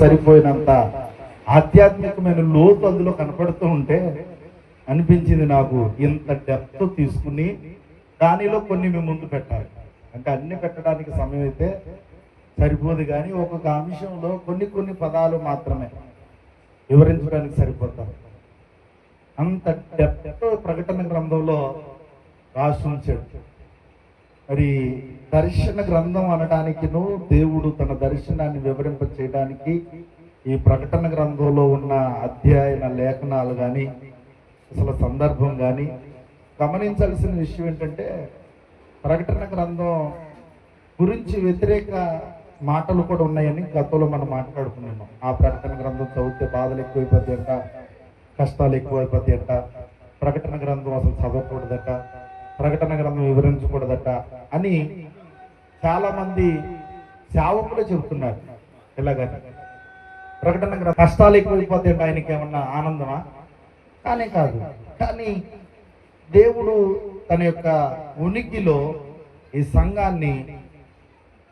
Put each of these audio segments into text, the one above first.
సరిపోయినంత ఆధ్యాత్మికమైన లోతు అందులో కనపడుతూ ఉంటే అనిపించింది నాకు, ఇంత డెప్త్ తీసుకుని దానిలో కొన్ని మేము ముందు పెట్టాలి. అంటే అన్ని పెట్టడానికి సమయం అయితే సరిపోదు, కానీ ఒక్కొక్క అంశంలో కొన్ని పదాలు మాత్రమే వివరించడానికి సరిపోతారు. అంత డెప్త్ ప్రకటన గ్రంథంలో రాసి ఉంచాడు. మరి దర్శన గ్రంథం అనడానికిను దేవుడు తన దర్శనాన్ని వివరింప చేయడానికి ఈ ప్రకటన గ్రంథంలో ఉన్న అధ్యయన లేఖనాలు కానీ అసలు సందర్భం కానీ గమనించాల్సిన విషయం ఏంటంటే, ప్రకటన గ్రంథం గురించి వ్యతిరేక మాటలు కూడా ఉన్నాయని గతంలో మనం మాట్లాడుకున్నాము. ఆ ప్రకటన గ్రంథం చదివితే బాధలు ఎక్కువైపోతాయంట, కష్టాలు ఎక్కువైపోతాయంట, ప్రకటన గ్రంథం అసలు చదవకూడదట, ప్రకటన గ్రంథం వివరించకూడదట అని చాలా మంది సేవకులే చెబుతున్నారు. ఇలాగని ప్రకటన గ్రంథం కష్టాలు ఎక్కువైపోతాయంట, ఆయనకి ఏమన్నా ఆనందమా? కానీ కాదు. కానీ దేవుడు తన యొక్క ఉనికిలో ఈ సంఘాన్ని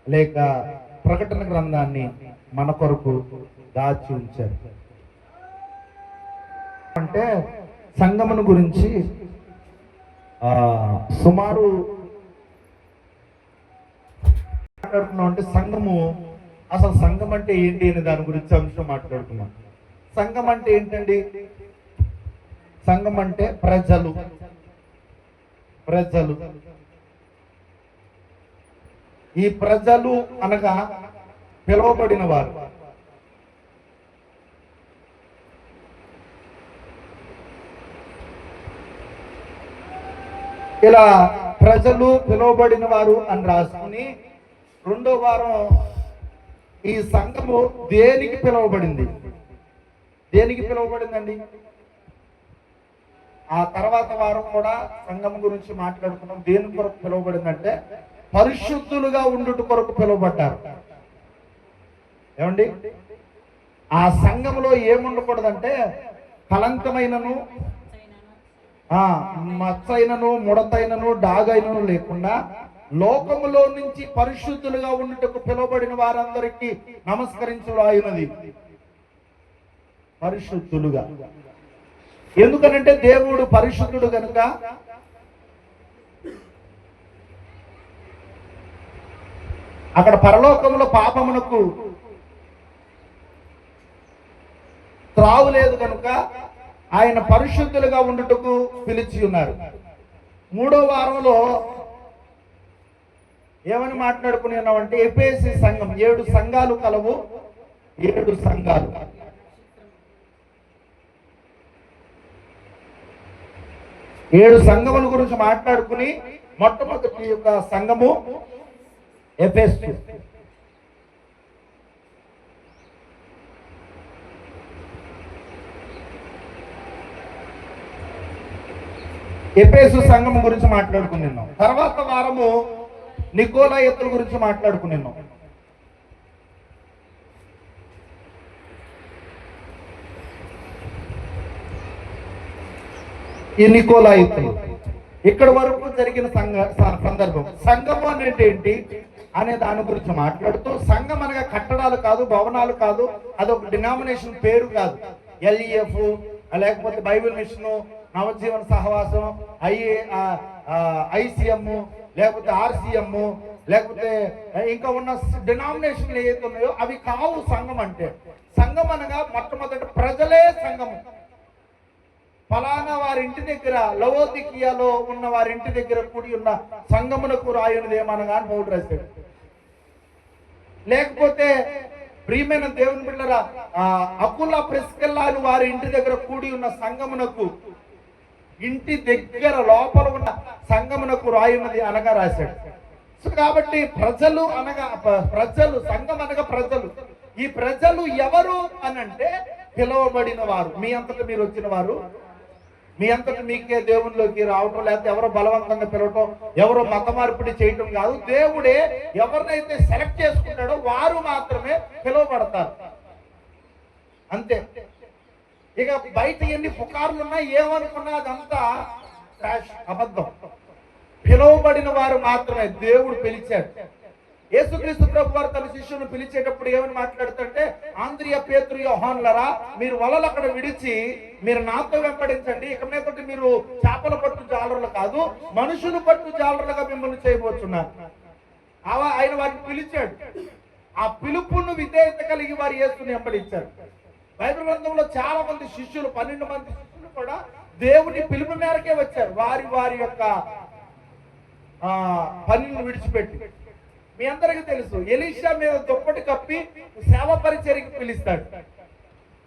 లేక ప్రకటన గ్రంథాన్ని మన కొరకు దాచి ఉంచారు. అంటే సంఘమును గురించి సుమారు మాట్లాడుకున్నాం. అంటే సంఘము, అసలు సంఘం అంటే ఏంటి అనే దాని గురించి అంశం మాట్లాడుకున్నాం. సంఘం అంటే ఏంటండి? సంఘం అంటే ప్రజలు. ఈ ప్రజలు అనగా పిలువబడిన వారు. ఇలా ప్రజలు పిలువబడిన వారు అని రాసుకుని రెండో వారం ఈ సంఘము దేనికి పిలువబడింది? దేనికి పిలువబడిందండి? ఆ తర్వాత వారం కూడా సంఘం గురించి మాట్లాడుకున్నాం. దేని కొరకు పిలువబడిందంటే పరిశుద్ధులుగా ఉండుట కొరకు పిలువబడ్డారు. ఏమండి? ఆ సంఘంలో ఏముండకూడదంటే కలంకమైనను, మచ్చైనను, ముడతైనను, డాగైనను లేకుండా లోకములో నుంచి పరిశుద్ధులుగా ఉండుటకు పిలువబడిన వారందరికీ నమస్కరించుడు అయినది. పరిశుద్ధులుగా. ఎందుకనంటే దేవుడు పరిశుద్ధుడు కనుక అక్కడ పరలోకంలో పాపమునకు త్రావు లేదు కనుక ఆయన పరిశుద్ధులుగా ఉండుటకు పిలిచి ఉన్నారు. మూడో వారంలో ఏమని మాట్లాడుకుని ఉన్నామంటే ఎఫెసీ సంఘం 7 సంఘాలు కలవు. 7 సంఘాలు. 7 సంఘముల గురించి మాట్లాడుకుని మొట్టమొదటి యొక్క సంఘము ఎఫెసు. ఎఫెసు సంఘం గురించి మాట్లాడుకున్నాం. తర్వాత వారము నికోలాయితుల గురించి మాట్లాడుకున్నాం. ఈ నికోలాయితులు ఇక్కడ వరకు జరిగిన సందర్భం. సంఘము అనేది ఏంటి అనే దాని గురించి మాట్లాడుతూ, సంఘం అనగా కట్టడాలు కాదు, భవనాలు కాదు, అదొక డినామినేషన్ పేరు కాదు. LEF లేకపోతే బైబిల్ మిషన్, నవజీవన సహవాసం, ICM లేకపోతే RCM లేకపోతే ఇంకా ఉన్న డినామినేషన్లు ఏదైతే ఉన్నాయో అవి కావు సంఘం అంటే. సంఘం అనగా మొట్టమొదటి ప్రజలే సంఘము. ఫలానా వారి ఇంటి దగ్గర, లవోదికియాలో ఉన్న వారి ఇంటి దగ్గర కూడి ఉన్న సంఘమునకు రాయునిది ఏమనగా అని పౌలు రాశాడు. లేకపోతే ప్రియమైన దేవుని బిడ్డలారా, అకుల ప్రిస్కిల్లా అని వారి ఇంటి దగ్గర కూడి ఉన్న సంఘమునకు, ఇంటి దగ్గర లోపల ఉన్న సంఘమునకు రాయున్నది అనగా రాశాడు. సో కాబట్టి ప్రజలు అనగా ప్రజలు, సంఘం అనగా ప్రజలు. ఈ ప్రజలు ఎవరు అనంటే పిలువబడిన వారు. మీ అంతటా మీరు వచ్చిన వారు, మీ అంతటా మీకే దేవునిలోకి రావటం, లేకపోతే ఎవరో బలవంతంగా పిలవటం, ఎవరో మత మార్పిడి చేయటం కాదు. దేవుడే ఎవరినైతే సెలెక్ట్ చేసుకుంటాడో వారు మాత్రమే పిలువబడతారు, అంతే. ఇక బయట ఎన్ని పుకార్లు ఉన్నా ఏమనుకున్నా అదంతా అబద్ధం. పిలువబడిన వారు మాత్రమే దేవుడు పిలిచాడు. యేసుక్రీస్తు ప్రభు వారు తన శిష్యులను పిలిచేటప్పుడు ఏమని మాట్లాడుతుంటే, ఆంద్రియ పేతురు యోహానులరా, మీరు వలలు అక్కడ విడిచి మీరు నాతో వెంబడించండి, ఇక మీదటి మీరు చేపల పట్టు జాలరులు కాదు, మనుషులు పట్టు జాలరులుగా మిమ్మల్ని చేయబోతున్నారు. ఆయన వారిని పిలిచాడు. ఆ పిలుపును విధేయత కలిగి వారు యేసుని వెంబడించారు. బైబిల్ గ్రంథంలో చాలా మంది శిష్యులు, 12 మంది శిష్యులు కూడా దేవుని పిలుపు మేరకే వచ్చారు, వారి వారి యొక్క పనులను విడిచిపెట్టి. మీ అందరికీ తెలుసు, ఎలీషా మీద దుప్పటి కప్పి సేవ పరిచర్యకి పిలుస్తాడు.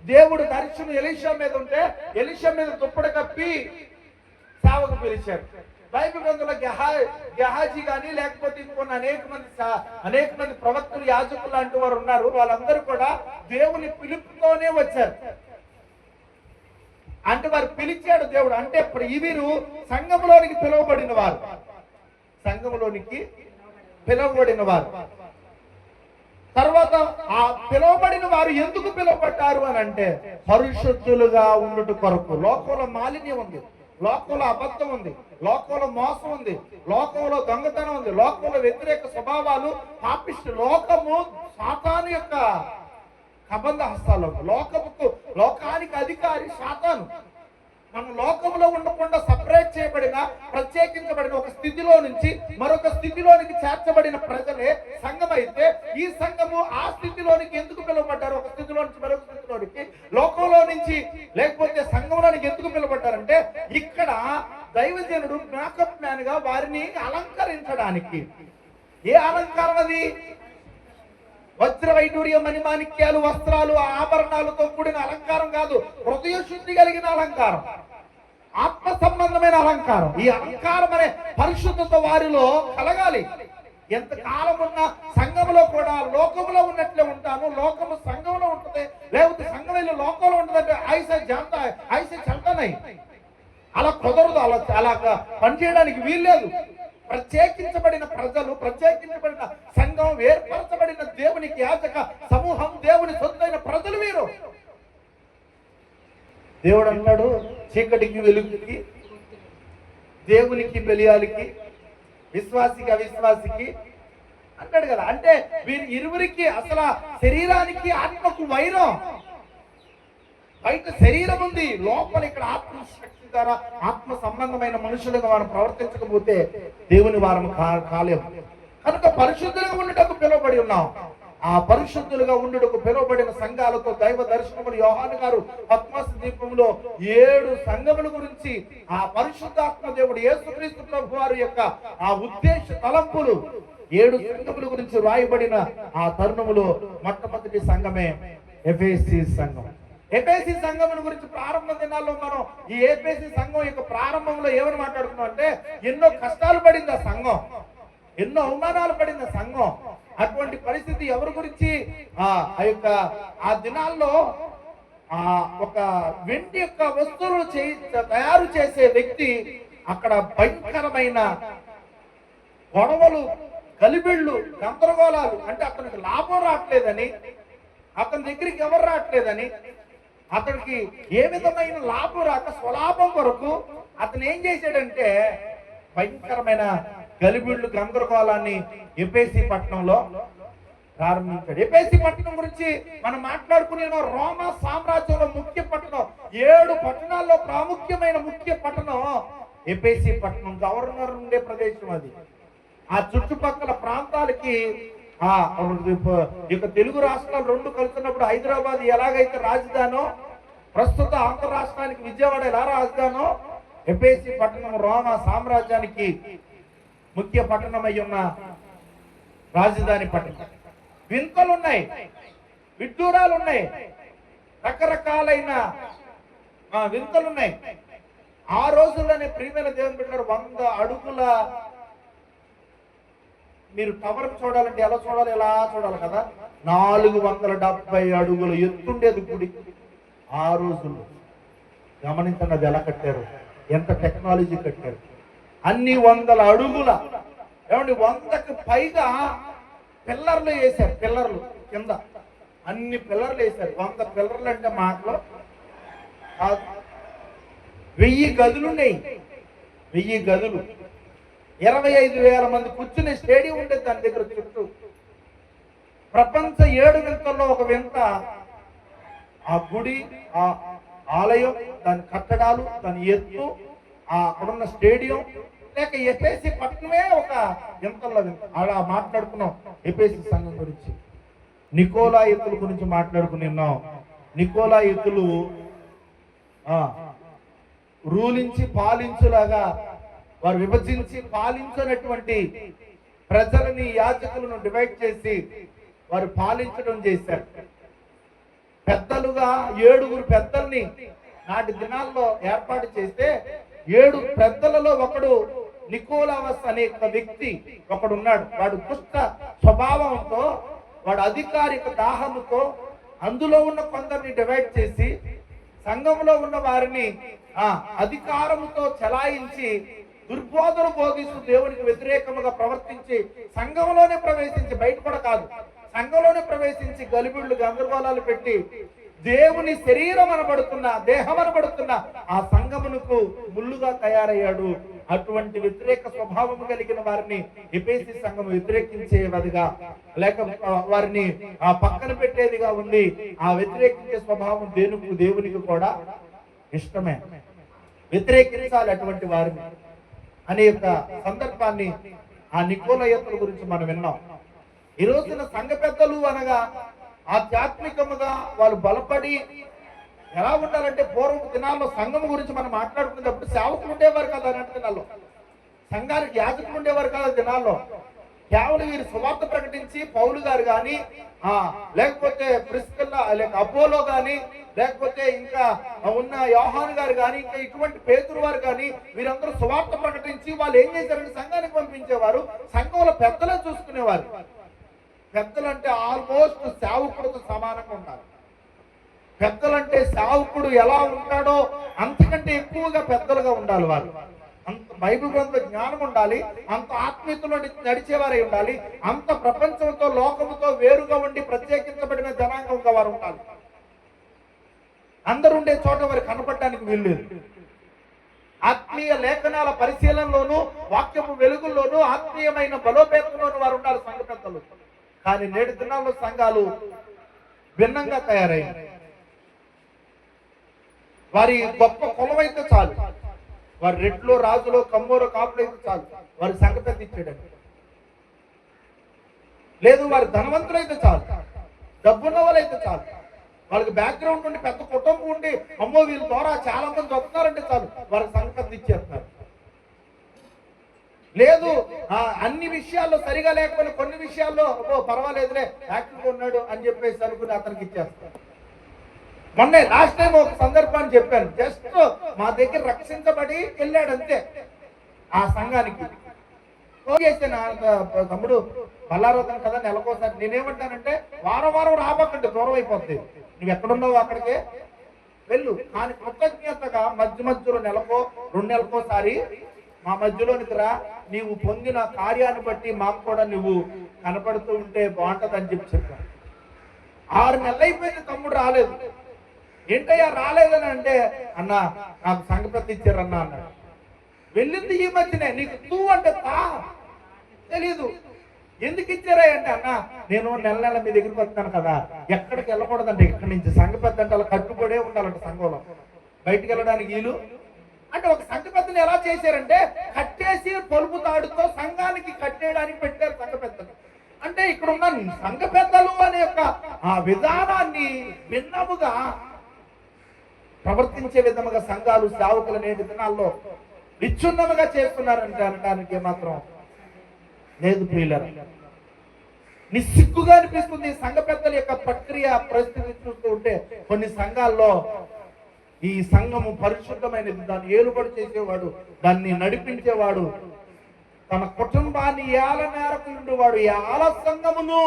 దేవుడు దర్శనం ఎలీషా మీద ఉంటే ఎలీషా మీద దుప్పటి కప్పి సేవకు పిలిచాడు. బైబిల్ గ్రంథంలో గెహాజీ కానీ లేకపోతే ఇంకొన్ని అనేక మంది ప్రవక్తలు, యాజకులు లాంటి వారు ఉన్నారు. వాళ్ళందరూ కూడా దేవుని పిలుపుతోనే వచ్చారు. అంటే వారు పిలిచాడు దేవుడు. అంటే వీరు సంఘములోనికి పిలువబడిన వారు, సంఘములోనికి పిలువబడిన వారు. తర్వాత ఆ పిలువబడిన వారు ఎందుకు పిలువబడ్డారు అని అంటే, పరిశుద్ధులుగా ఉండుట కొరకు. లోకంలో మాలిన్యం ఉంది, లోకంలో అబద్ధం ఉంది, లోకంలో మోసం ఉంది, లోకంలో దొంగతనం ఉంది, లోకంలో వ్యతిరేక స్వభావాలు, పాపిష్టి లోకము సాతాను యొక్క కబంధ హస్తాలు. లోకానికి అధికారి సాతాను. మన లోకంలో ఉండకుండా సపరేట్ చేయబడిన, ప్రత్యేకించబడిన ఒక స్థితిలో నుంచి మరొక స్థితిలోనికి చేర్చబడిన ప్రజలే సంఘం. అయితే ఈ సంఘము ఆ స్థితిలోనికి ఎందుకు పిలువబడ్డారు? ఒక స్థితిలో నుంచి మరొక స్థితిలోనికి, లోకంలో నుంచి లేకపోతే సంఘంలోనికి ఎందుకు పిలువబడ్డారంటే, ఇక్కడ దైవజనుడు మేకప్ మ్యాన్ గా వారిని అలంకరించడానికి. ఏ అలంకారం అది? వజ్ర వైడూర్య మణిమాణిక్యాలు, వస్త్రాలు, ఆభరణాలతో కూడిన అలంకారం కాదు, హృదయ శుద్ధి కలిగిన అలంకారం, ఆత్మ సంబంధమైన అలంకారం. ఈ అలంకారం అనే పరిశుద్ధత వారిలో కలగాలి. ఎంతకాలం ఉన్న సంఘంలో కూడా లోకంలో ఉన్నట్లే ఉంటాను, లోకము సంఘంలో ఉంటుంది, లేకపోతే సంఘం వెళ్ళి లోకంలో ఉంటుందంటే ఐసే చల్తానాయి. అలా కుదరదు, అలా పనిచేయడానికి వీల్లేదు. ప్రత్యేకించబడిన ప్రజలు, ప్రత్యేకించబడిన సంఘం, ఏర్పరచబడిన దేవునికి యాజక సమూహం, దేవుని సొంతైన ప్రజలు వీరు. దేవుడు అన్నాడు, చీకటికి వెలుగుకి, దేవునికి బెలియాలికి, విశ్వాసికి అవిశ్వాసికి అంటాడు కదా. అంటే వీరి ఇరువురికి అసలు శరీరానికి ఆత్మకు వైరం. బయట శరీరం ఉంది, లోపల ఇక్కడ ఆత్మశక్తి ద్వారా ఆత్మ సంబంధమైన మనుషులుగా మనం ప్రవర్తించకపోతే దేవుని వారం కాలేము. కనుక పరిశుద్ధులుగా ఉండటకు పిలువబడి ఉన్నాం. ఆ పరిశుద్ధులుగా ఉండుటకు పిలువబడిన సంఘాలతో దైవ దర్శనములు యోహాను గారు పద్మస దీపంలో 7 సంఘముల గురించి, ఆ పరిశుద్ధాత్మ దేవుడు యేసుక్రీస్తు ప్రభు వారి యొక్క ఆ ఉద్దేశ తలంపులు 7 సంఘముల గురించి రాయబడిన ఆ తరుణములో మొట్టమొదటి సంఘమే ఎఫెసీ సంఘం. ఎఫెసీ సంఘముల గురించి ప్రారంభ దినాల్లో మనం ఈ ఎఫెసీ సంఘం యొక్క ప్రారంభంలో ఏమని మాట్లాడుతున్నాం అంటే, ఎన్నో కష్టాలు పడింది ఆ సంఘం, ఎన్నో అవమానాలు పడింది ఆ సంఘం. అటువంటి పరిస్థితి ఎవరి గురించి? ఆ దినాల్లో ఒక వెండి యొక్క వస్తువులు తయారు చేసే వ్యక్తి అక్కడ భయంకరమైన గొడవలు, గలిబిళ్ళు, గందరగోళాలు. అంటే అతనికి లాభం రావట్లేదని, అతని దగ్గరికి ఎవరు రావట్లేదని, అతనికి ఏ విధమైన లాభం రాక స్వలాభం కొరకు అతను ఏం చేశాడంటే, భయంకరమైన గలిబిళ్ళు, గందరగోళాన్ని ఎఫెసీ పట్టణంలో ప్రారంభించాడు. ఎఫెసీ పట్టణం గురించి మనం మాట్లాడుకునే రోమా సామ్రాజ్యంలో ముఖ్య పట్టణం, 7 పట్టణాల్లో ప్రాముఖ్యమైన ముఖ్య పట్టణం ఎఫెసీ పట్టణం. గవర్నర్ ఉండే ప్రదేశం అది. ఆ చుట్టుపక్కల ప్రాంతాలకి ఇక తెలుగు రాష్ట్రాలు 2 కలుస్తున్నప్పుడు హైదరాబాద్ ఎలాగైతే రాజధానో, ప్రస్తుత ఆంధ్ర రాష్ట్రానికి విజయవాడ ఎలా రాజధానో, ఎఫెసీ పట్టణం రోమా సామ్రాజ్యానికి ముఖ్య పట్టణం అయి ఉన్న రాజధాని పట్టణం. వింతలున్నాయి, విడ్డూరాలు ఉన్నాయి, రకరకాలైన వింతలున్నాయి. ఆ రోజుల్లోనే ప్రియమైన దేవుని బిడ్డలారా, 100 అడుగుల మీరు టవర్ చూడాలంటే ఎలా చూడాలి? ఎలా చూడాలి కదా. 470 అడుగుల ఎత్తుండేది గుడి ఆ రోజుల్లో. గమనించండి అది ఎలా కట్టారు, ఎంత టెక్నాలజీ కట్టారు. అన్ని 100 అడుగుల, ఏమండి 100కి పైగా పిల్లర్లు వేశారు. పిల్లర్లు కింద అన్ని పిల్లర్లు వేశారు. 100 పిల్లర్లు అంటే మాటలో 1000 గదులు ఉన్నాయి. 1000 గదులు, 25,000 మంది కూర్చునే స్టేడియం ఉండేది దాని దగ్గర చుట్టూ. ప్రపంచ 7 వింతల్లో ఒక వింత ఆ గుడి, ఆ ఆలయం, దాని కట్టడాలు, దాని ఎత్తు, అక్కడున్న స్టేడియం, లేక ఎఫెసీ పట్టణమే ఒక వింతల్లో వింత. అలా మాట్లాడుకున్నాం ఎఫెసీ సంఘం గురించి. నికోలాయితుల గురించి మాట్లాడుకున్నాం. నికోలాయితులు రూలించి పాలించులాగా వారు విభజించి పాలించినటువంటి ప్రజలని, యాజకులను డివైడ్ చేసి వారు పాలించడం చేశారు. పెద్దలుగా 7 పెద్దల్ని నాటి దినాల్లో ఏర్పాటు చేస్తే 7 పెద్దలలో ఒకడు నికోలావస్ అనే ఒక వ్యక్తి ఒకడున్నాడు. వాడు దుష్ట స్వభావంతో, వాడు అధికారిక దాహముతో అందులో ఉన్న కొందరిని డివైడ్ చేసి సంఘంలో ఉన్న వారిని అధికారముతో చలాయించి దుర్బోధన బోధిస్తూ దేవునికి వ్యతిరేకముగా ప్రవర్తించి సంఘంలోనే ప్రవేశించి, బయట కూడా కాదు, సంఘంలోనే ప్రవేశించి గలిబిళ్ళు గందరగోళాలు పెట్టి దేవుని శరీరం అనబడుతున్న, దేహం అనబడుతున్న ఆ సంఘమునకు ముళ్ళుగా తయారయ్యాడు. అటువంటి వ్యతిరేక స్వభావం కలిగిన వారిని ఎఫెసీ సంఘం వ్యతిరేకించేదిగా, లేక వారిని పక్కన పెట్టేదిగా ఉంది. ఆ వ్యతిరేకించే స్వభావం దేవునికి కూడా ఇష్టమే. వ్యతిరేకించాలి అటువంటి వారిని అనే యొక్క సందర్భాన్ని ఆ నికోలాయితుల గురించి మనం విన్నాం. ఈ రోజున సంఘ పెద్దలు అనగా ఆధ్యాత్మికముగా వాళ్ళు బలపడి ఎలా ఉండాలంటే, పూర్వపు దినాల్లో సంఘం గురించి మనం మాట్లాడుకునేటప్పుడు సేవకులు ఉండేవారు కదా అన్నట్టు దినాల్లో, సంఘానికి యాజకులు ఉండేవారు కదా దినాల్లో. కేవలం వీరు సువార్త ప్రకటించి పౌలు గారు కానీ, లేకపోతే ప్రిస్కిల్లా, లేక అపోలో కానీ, లేకపోతే ఇంకా ఉన్న యోహాను గారు కానీ, ఇంకా ఇటువంటి పేతురు వారు కానీ, వీరందరూ సువార్త ప్రకటించి వాళ్ళు ఏం చేశారంటే సంఘానికి పంపించేవారు. సంఘంలో పెద్దలే చూసుకునేవారు. పెద్దలంటే ఆల్మోస్ట్ సేవకుడితో సమానంగా ఉంటారు. పెద్దలంటే సేవకుడు ఎలా ఉంటాడో అంతకంటే ఎక్కువగా పెద్దలుగా ఉండాలి. వారు అంత బైబిల్ గ్రంథ జ్ఞానం ఉండాలి, అంత ఆత్మీయతలో నడిచేవారై ఉండాలి, అంత ప్రపంచంతో లోకముతో వేరుగా ఉండి ప్రత్యేకించబడిన జనాంగంగా వారు ఉండాలి. అందరు ఉండే చోట వారు కనపడడానికి వీల్లేదు. ఆత్మీయ లేఖనాల పరిశీలనలోను, వాక్యపు వెలుగుల్లోనూ, ఆత్మీయమైన బలోపేతంలోనూ వారు ఉండాలి సంఘ పెద్దలు. కానీ నేటి దినాల్లో సంఘాలు భిన్నంగా తయారయ్యాయి. వారి గొప్ప కులమైతే చాలు, వారి రెడ్లో, రాజులో, కమ్మోరో, కాపులు అయితే చాలు, వారి సంఘ పెద్ద ఇచ్చేయడానికి లేదు. వారి ధనవంతులైతే చాలు, డబ్బున్న వాళ్ళైతే చాలు, వాళ్ళకి బ్యాక్గ్రౌండ్ ఉండి పెద్ద కుటుంబం ఉండి అమ్మో వీళ్ళ ద్వారా చాలా మంది వస్తున్నారంటే చాలు, వారికి సంఘ పెద్ద ఇచ్చేస్తున్నారు. లేదు, అన్ని విషయాల్లో సరిగా లేకపోయినా కొన్ని విషయాల్లో పర్వాలేదులే యాక్టివ్గా ఉన్నాడు అని చెప్పేసి అనుకుని అతనికి ఇచ్చేస్తారు. మొన్న లాస్ట్ టైం ఒక సందర్భాన్ని చెప్పాను. జస్ట్ మా దగ్గర రక్షించబడి వెళ్ళాడు అంతే ఆ సంఘానికి. చేసాను తమ్ముడు బల్లారోతం కదా నెలకోసారి. నేనేమంటానంటే వారం రాబోకండి, దూరం అయిపోద్ది. నువ్వు ఎక్కడున్నావు అక్కడికే వెళ్ళు. కానీ కృతజ్ఞతగా మధ్యలో నెలకో 2 నెలకోసారి మా మధ్యలోనికి రా, నీవు పొందిన కార్యాన్ని బట్టి మాకు కూడా నువ్వు కనపడుతూ ఉంటే బాగుంటుంది అని చెప్పాను. 6 నెలలు అయిపోయింది, తమ్ముడు రాలేదు. ఏంటయ్యా రాలేదని అంటే, అన్నా నాకు సంఘ పెద్ద ఇచ్చారన్నా అన్నాడు. వెళ్ళింది ఈ మధ్యనే, నీకు తూ అంటే తా తెలీదు. ఎందుకు ఇచ్చారా అంటే, అన్నా నేను నెల మీ దగ్గరికి వస్తాను కదా, ఎక్కడికి వెళ్ళకూడదంటే ఇక్కడి నుంచి సంఘ పెద్ద అంటే అలా కట్టుబడే ఉండాలంట సంఘంలో, బయటికి వెళ్ళడానికి వీలు. అంటే ఒక సంఘ పెద్దలు ఎలా చేశారంటే కట్టేసి పొలుపు తాడుతో సంఘానికి కట్టేయడానికి పెట్టారు సంఘ పెద్దలు. అంటే ఇక్కడ ఉన్న సంఘ పెద్దలు అనే యొక్క ఆ విధానాన్ని భిన్నముగా ప్రవర్తించే విధముగా సంఘాలు, సేవకులు నేటి దినాల్లో విచ్ఛిన్నముగా చేస్తున్నారంటే అనడానికి మాత్రం లేదు ప్రియులారా. నిస్సిగ్గుగా అనిపిస్తుంది సంఘ పెద్దల యొక్క ప్రక్రియ పరిస్థితి చూస్తూ ఉంటే. కొన్ని సంఘాల్లో ఈ సంఘము పరిశుద్ధమైనది, దాన్ని ఏలుబడి చేసేవాడు, దాన్ని నడిపించేవాడు, తన కుటుంబాన్ని ఏల మేరకు ఉండేవాడు ఏల సంఘమును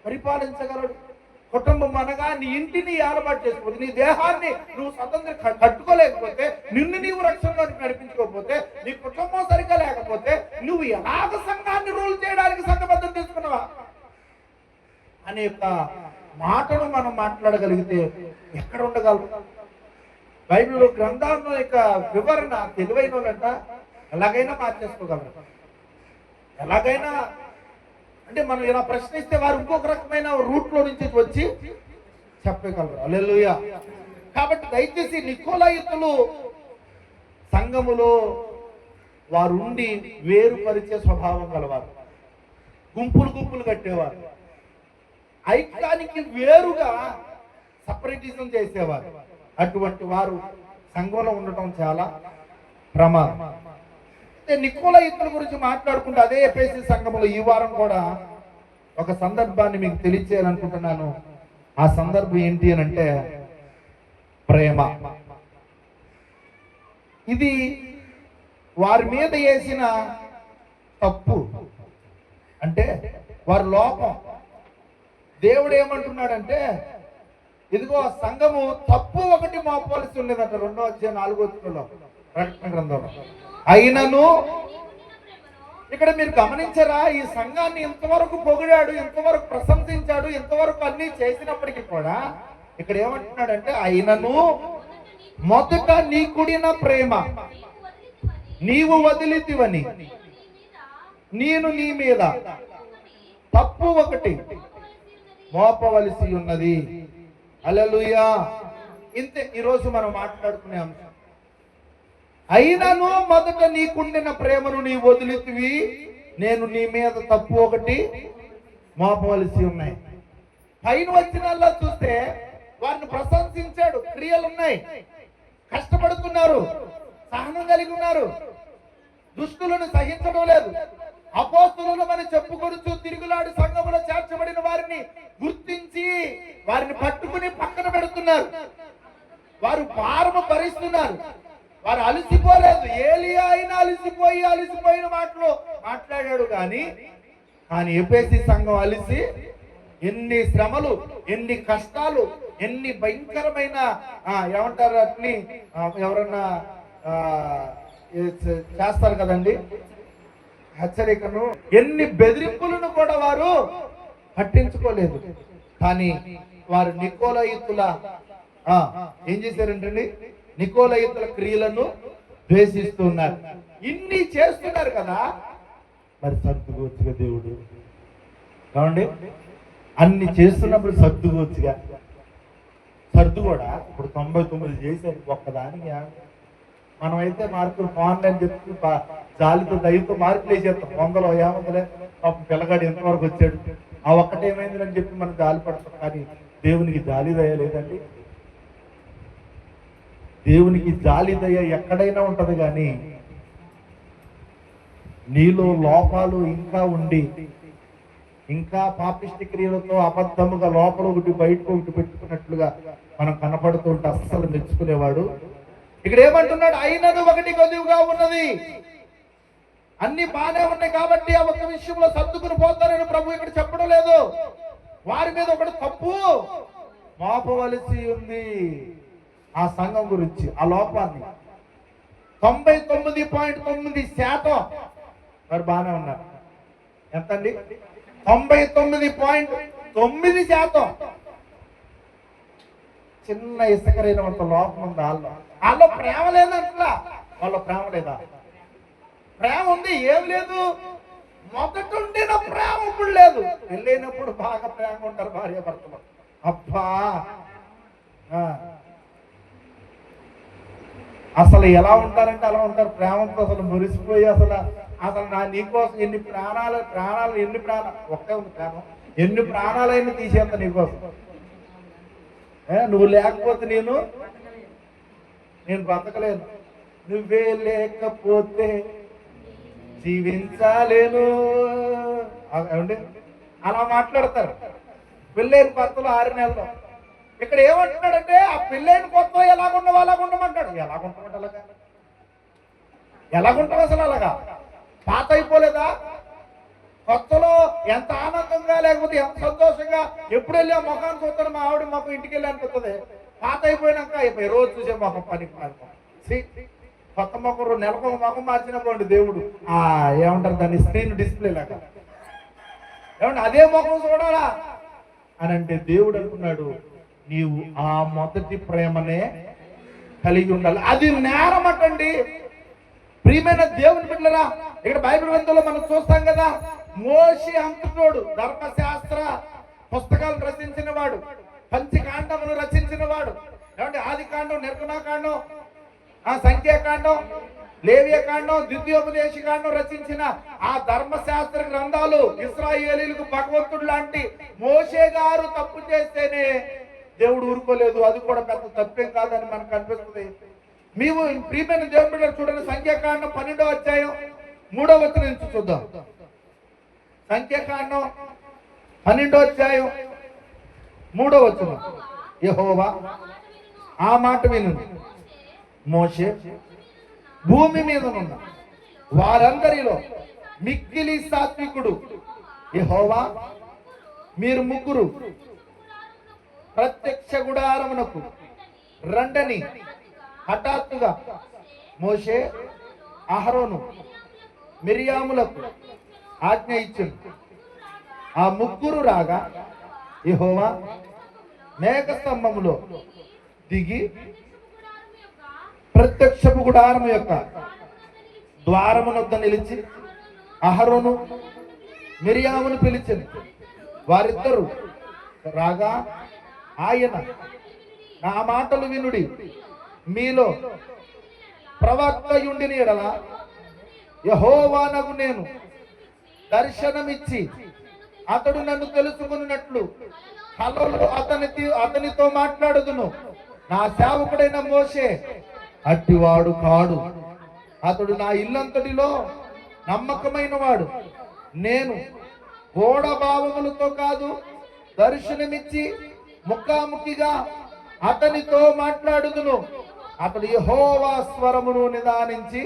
పరిపాలించగలడు. కుటుంబం అనగా నీ ఇంటిని ఏలబాటు చేసుకోవచ్చు. నీ దేహాన్ని నువ్వు స్వతంత్రం కట్టుకోలేకపోతే, నిన్ను నీవు రక్షణలోకి నడిపించుకోకపోతే, నీ కుటుంబం సరిగ్గా లేకపోతే నువ్వు ఎలాగ సంఘాన్ని రూల్ చేయడానికి సంఘ పద్ధతి తీసుకున్నావా అనే యొక్క మాటను మనం మాట్లాడగలిగితే ఎక్కడ ఉండగలరు? బైబిల్ గ్రంథాల యొక్క వివరణ తెలివైన వాళ్ళంట ఎలాగైనా మార్చేసుకోగలరు, ఎలాగైనా అంటే మనం ఇలా ప్రశ్నిస్తే వారు ఇంకొక రకమైన రూట్ లో నుంచి వచ్చి చెప్పగలరు. హల్లెలూయా. కాబట్టి దయచేసి నికోలాయితులు సంఘములో వారు ఉండి వేరుపరిచే స్వభావం గలవారు, గుంపులు గుంపులు కట్టేవారు, ఐక్యానికి వేరుగా సపరేటిజం చేసేవారు. అటువంటి వారు సంఘంలో ఉండటం చాలా ప్రమాదం. నికోలాయితుల గురించి మాట్లాడుకుంటే అదే ఎఫెసీ సంఘములో ఈ వారం కూడా ఒక సందర్భాన్ని మీకు తెలియచేయాలనుకుంటున్నాను. ఆ సందర్భం ఏంటి అని అంటే ప్రేమ. ఇది వారి మీద వేసిన తప్పు, అంటే వారి లోపం. దేవుడు ఏమంటున్నాడంటే, ఇదిగో సంఘము తప్పు ఒకటి మోపవలసి ఉండేదంట. 2వ అధ్యాయం 4వ వచనంలో ప్రకటన గ్రంథంలో. అయినను ఇక్కడ మీరు గమనించరా, ఈ సంఘాన్ని ఇంతవరకు పొగిడాడు, ఇంతవరకు ప్రశంసించాడు, ఇంతవరకు అన్ని చేసినప్పటికీ కూడా ఇక్కడ ఏమంటున్నాడంటే, అయినను మొదట నీ కూడిన ప్రేమ నీవు వదిలితివని నేను నీ మీద తప్పు ఒకటి మోపవలసి ఉన్నది. హల్లెలూయా. ఇంతే ఈరోజు మనం మాట్లాడుకునే అంశం. అయినను మొదట నీకుండిన ప్రేమను నీ వదిలితివి, నేను నీ మీద తప్పు ఒకటి మోపవలసి ఉన్నాయి. పైన వచ్చినల్లా చూస్తే వారిని ప్రశంసించాడు, క్రియలు ఉన్నాయి, కష్టపడుతున్నారు, సహనం కలిగి ఉన్నారు, దుష్టులను సహించడం లేదు, అపోస్తులను మనం చెప్పుకొడుచు తిరుగులాడు సంఘములో చేర్చబడిన వారిని గుర్తించి వారిని పట్టుకుని పక్కన పెడుతున్నారు. వారు భారము భరిస్తున్నారు, వారు అలసిపోలేదు. ఏలియా అయినా అలసిపోయిన మాటలు మాట్లాడాడు. కానీ ఎఫెసీ సంఘం అలిసి ఎన్ని శ్రమలు, ఎన్ని కష్టాలు, ఎన్ని భయంకరమైన ఏమంటారు అట్ని ఎవరన్నా చేస్తారు కదండి హెచ్చరికను, ఎన్ని బెదిరింపులను కూడా వారు పట్టించుకోలేదు. కానీ వారు నికోలాయితుల ఏం చేశారంటండి, నికోలాయితుల క్రియలను ద్వేషిస్తున్నారు. ఇన్ని చేస్తున్నారు కదా, మరి సర్దుకోవచ్చుగా దేవుడు. కావండి, అన్ని చేస్తున్నప్పుడు సర్దుకోవచ్చుగా. సర్దు కూడా ఇప్పుడు 99 చేశారు, ఒక్కదానికి మనమైతే మార్కులు ఆన్లైన్ చెప్తూ జాలితో దయతో మార్కులు వేసేస్తాం. 100లో ఏమందలే పాపం పిల్లగాడు ఎంతవరకు వచ్చాడు, ఆ ఒక్కటేమైంది అని చెప్పి మనం జాలి పడతాం. కానీ దేవునికి జాలి దయ లేదండి. దేవునికి జాలి దయ ఎక్కడైనా ఉంటది. కానీ నీలో లోపాలు ఇంకా ఉండి, ఇంకా పాపిష్టి క్రియలతో అబద్ధముగా లోపల ఒకటి బయటకు ఒకటి పెట్టుకున్నట్లుగా మనం కనపడుతుంటే అస్సలు మెచ్చుకునేవాడు. ఇక్కడ ఏమంటున్నాడు, అయినను ఒకటి కొద్దిగా ఉన్నది. అన్ని బాగానే ఉన్నాయి కాబట్టి ఆ ఒక్క విషయంలో సర్దుకుని పోతారని ప్రభు ఇక్కడ చెప్పడం లేదు. వారి మీద ఒకటి తప్పు మోపవలసి ఉంది. ఆ సంఘం గురించి ఆ లోపాన్ని 99.9% మరి బాగానే ఉన్నారు. ఎంతండి? 99.9%. చిన్న ఇసుకరైనంత లోపం ఉంది వాళ్ళలో ప్రేమ లేదంటలా. వాళ్ళ ప్రేమ లేదా? ప్రేమ ఉంది, ఏం లేదు. మొదట ఉండిన ప్రేమ ఇప్పుడు లేదు. పెళ్ళైనప్పుడు బాగా ప్రేమ ఉంటారు భార్య భర్తలు. అబ్బా అసలు ఎలా ఉంటారంటే అలా ఉంటారు. ప్రేమతో అసలు మురిసిపోయి అసలు నా నీకోసం ఎన్ని ప్రాణాలు ఒకే ఉంది ప్రేమ. ఎన్ని ప్రాణాలైనా తీసేస్తా నీకోసం. నువ్వు లేకపోతే నేను బ్రతకలేను, నువ్వే లేకపోతే జీవించాలేను. ఏమండి అలా మాట్లాడతారు పెళ్ళైన కొత్తలో 6 నెలలు. ఇక్కడ ఏమంటున్నాడంటే, ఆ పెళ్ళైన కొత్త ఎలాగుండవు అలాగుండమంటాడు. ఎలాగుంటావు అసలు? అలాగా పాత అయిపోలేదా? కొత్తలో ఎంత ఆనందంగా లేకపోతే ఎంత సంతోషంగా ఎప్పుడు వెళ్ళి ఆ ముఖాన్ని చూస్తాను, మా ఆవిడ మొఖం ఇంటికి వెళ్ళి అనిపిస్తుంది. పాత అయిపోయినాక రోజు చూసే మొఖం పని కొత్త మొఖం నెలకు ఒక మొఖం మార్చినప్పుడు దేవుడు ఏమంటారు దాన్ని, స్క్రీన్ డిస్ప్లే లాగా. ఏమంటే అదే ముఖం చూడాలా అని అంటే దేవుడు అంటున్నాడు, నీవు ఆ మొదటి ప్రేమనే కలిగి ఉండాలి. అది నేరం అటండి. ప్రియమైన దేవుని బిడ్డలారా, ఇక్కడ బైబిల్ గ్రంథంలో మనం చూస్తాం కదా, మోషే అంతటోడు, ధర్మశాస్త్ర పుస్తకాలను రచించిన వాడు, పంచకాండమును రచించిన వాడు. ఏమంటే ఆది కాండం, నిర్గమాకాండం, సంఖ్యాకాండం, లేవ్యకాండం, ద్వితీయోపదేశ కాండం రచించిన ఆ ధర్మశాస్త్ర గ్రంథాలు ఇశ్రాయేలీలకు భగవంతుడు లాంటి మోషే గారు తప్పు చేస్తేనే దేవుడు ఊరుకోలేదు. అది కూడా పెద్ద తప్పేం కాదని మనకు అనిపిస్తుంది. మేము ప్రియమైన దేవుని బిడ్డలు చూడండి, సంఖ్యాకాండం 12వ అధ్యాయం 3వ వచనం నుంచి చూద్దాం. సంఖ్యాకాండం 12వ అధ్యాయం 3వ వచనం. యెహోవా ఆ మాట విను, మోషే భూమి మీద ఉన్న వారందరిలో మిక్కిలి సాత్వికుడు యెహోవా, మీరు ముగ్గురు ప్రత్యక్ష గుడారమునకు రండని హఠాత్తుగా మోషే అహరోను మిరియాములకు ఆజ్ఞ ఇచ్చింది. ఆ ముగ్గురు రాగా యెహోవా మేఘస్తంభములో దిగి ప్రత్యక్షపు గుడారము యొక్క ద్వారమునొద్ద నిలిచి అహరోను మిరియామును పిలిచింది. వారిద్దరు రాగా ఆయన, నా మాటలు వినుడి, మీలో ప్రవక్తయుండిని ఎడల యెహోవానగు నేను దర్శనమిచ్చి అతడు నన్ను తెలుసుకున్నట్లు కలలో అతనితో మాట్లాడుదును. నా సేవకుడైన మోషే అట్టివాడు కాడు. అతడు నా ఇల్లంతటిలో నమ్మకమైన వాడు. నేను గోడ భావములతో కాదు, దర్శనమిచ్చి ముఖాముఖిగా అతనితో మాట్లాడుదును. అతడు యెహోవా స్వరమును నిదానించి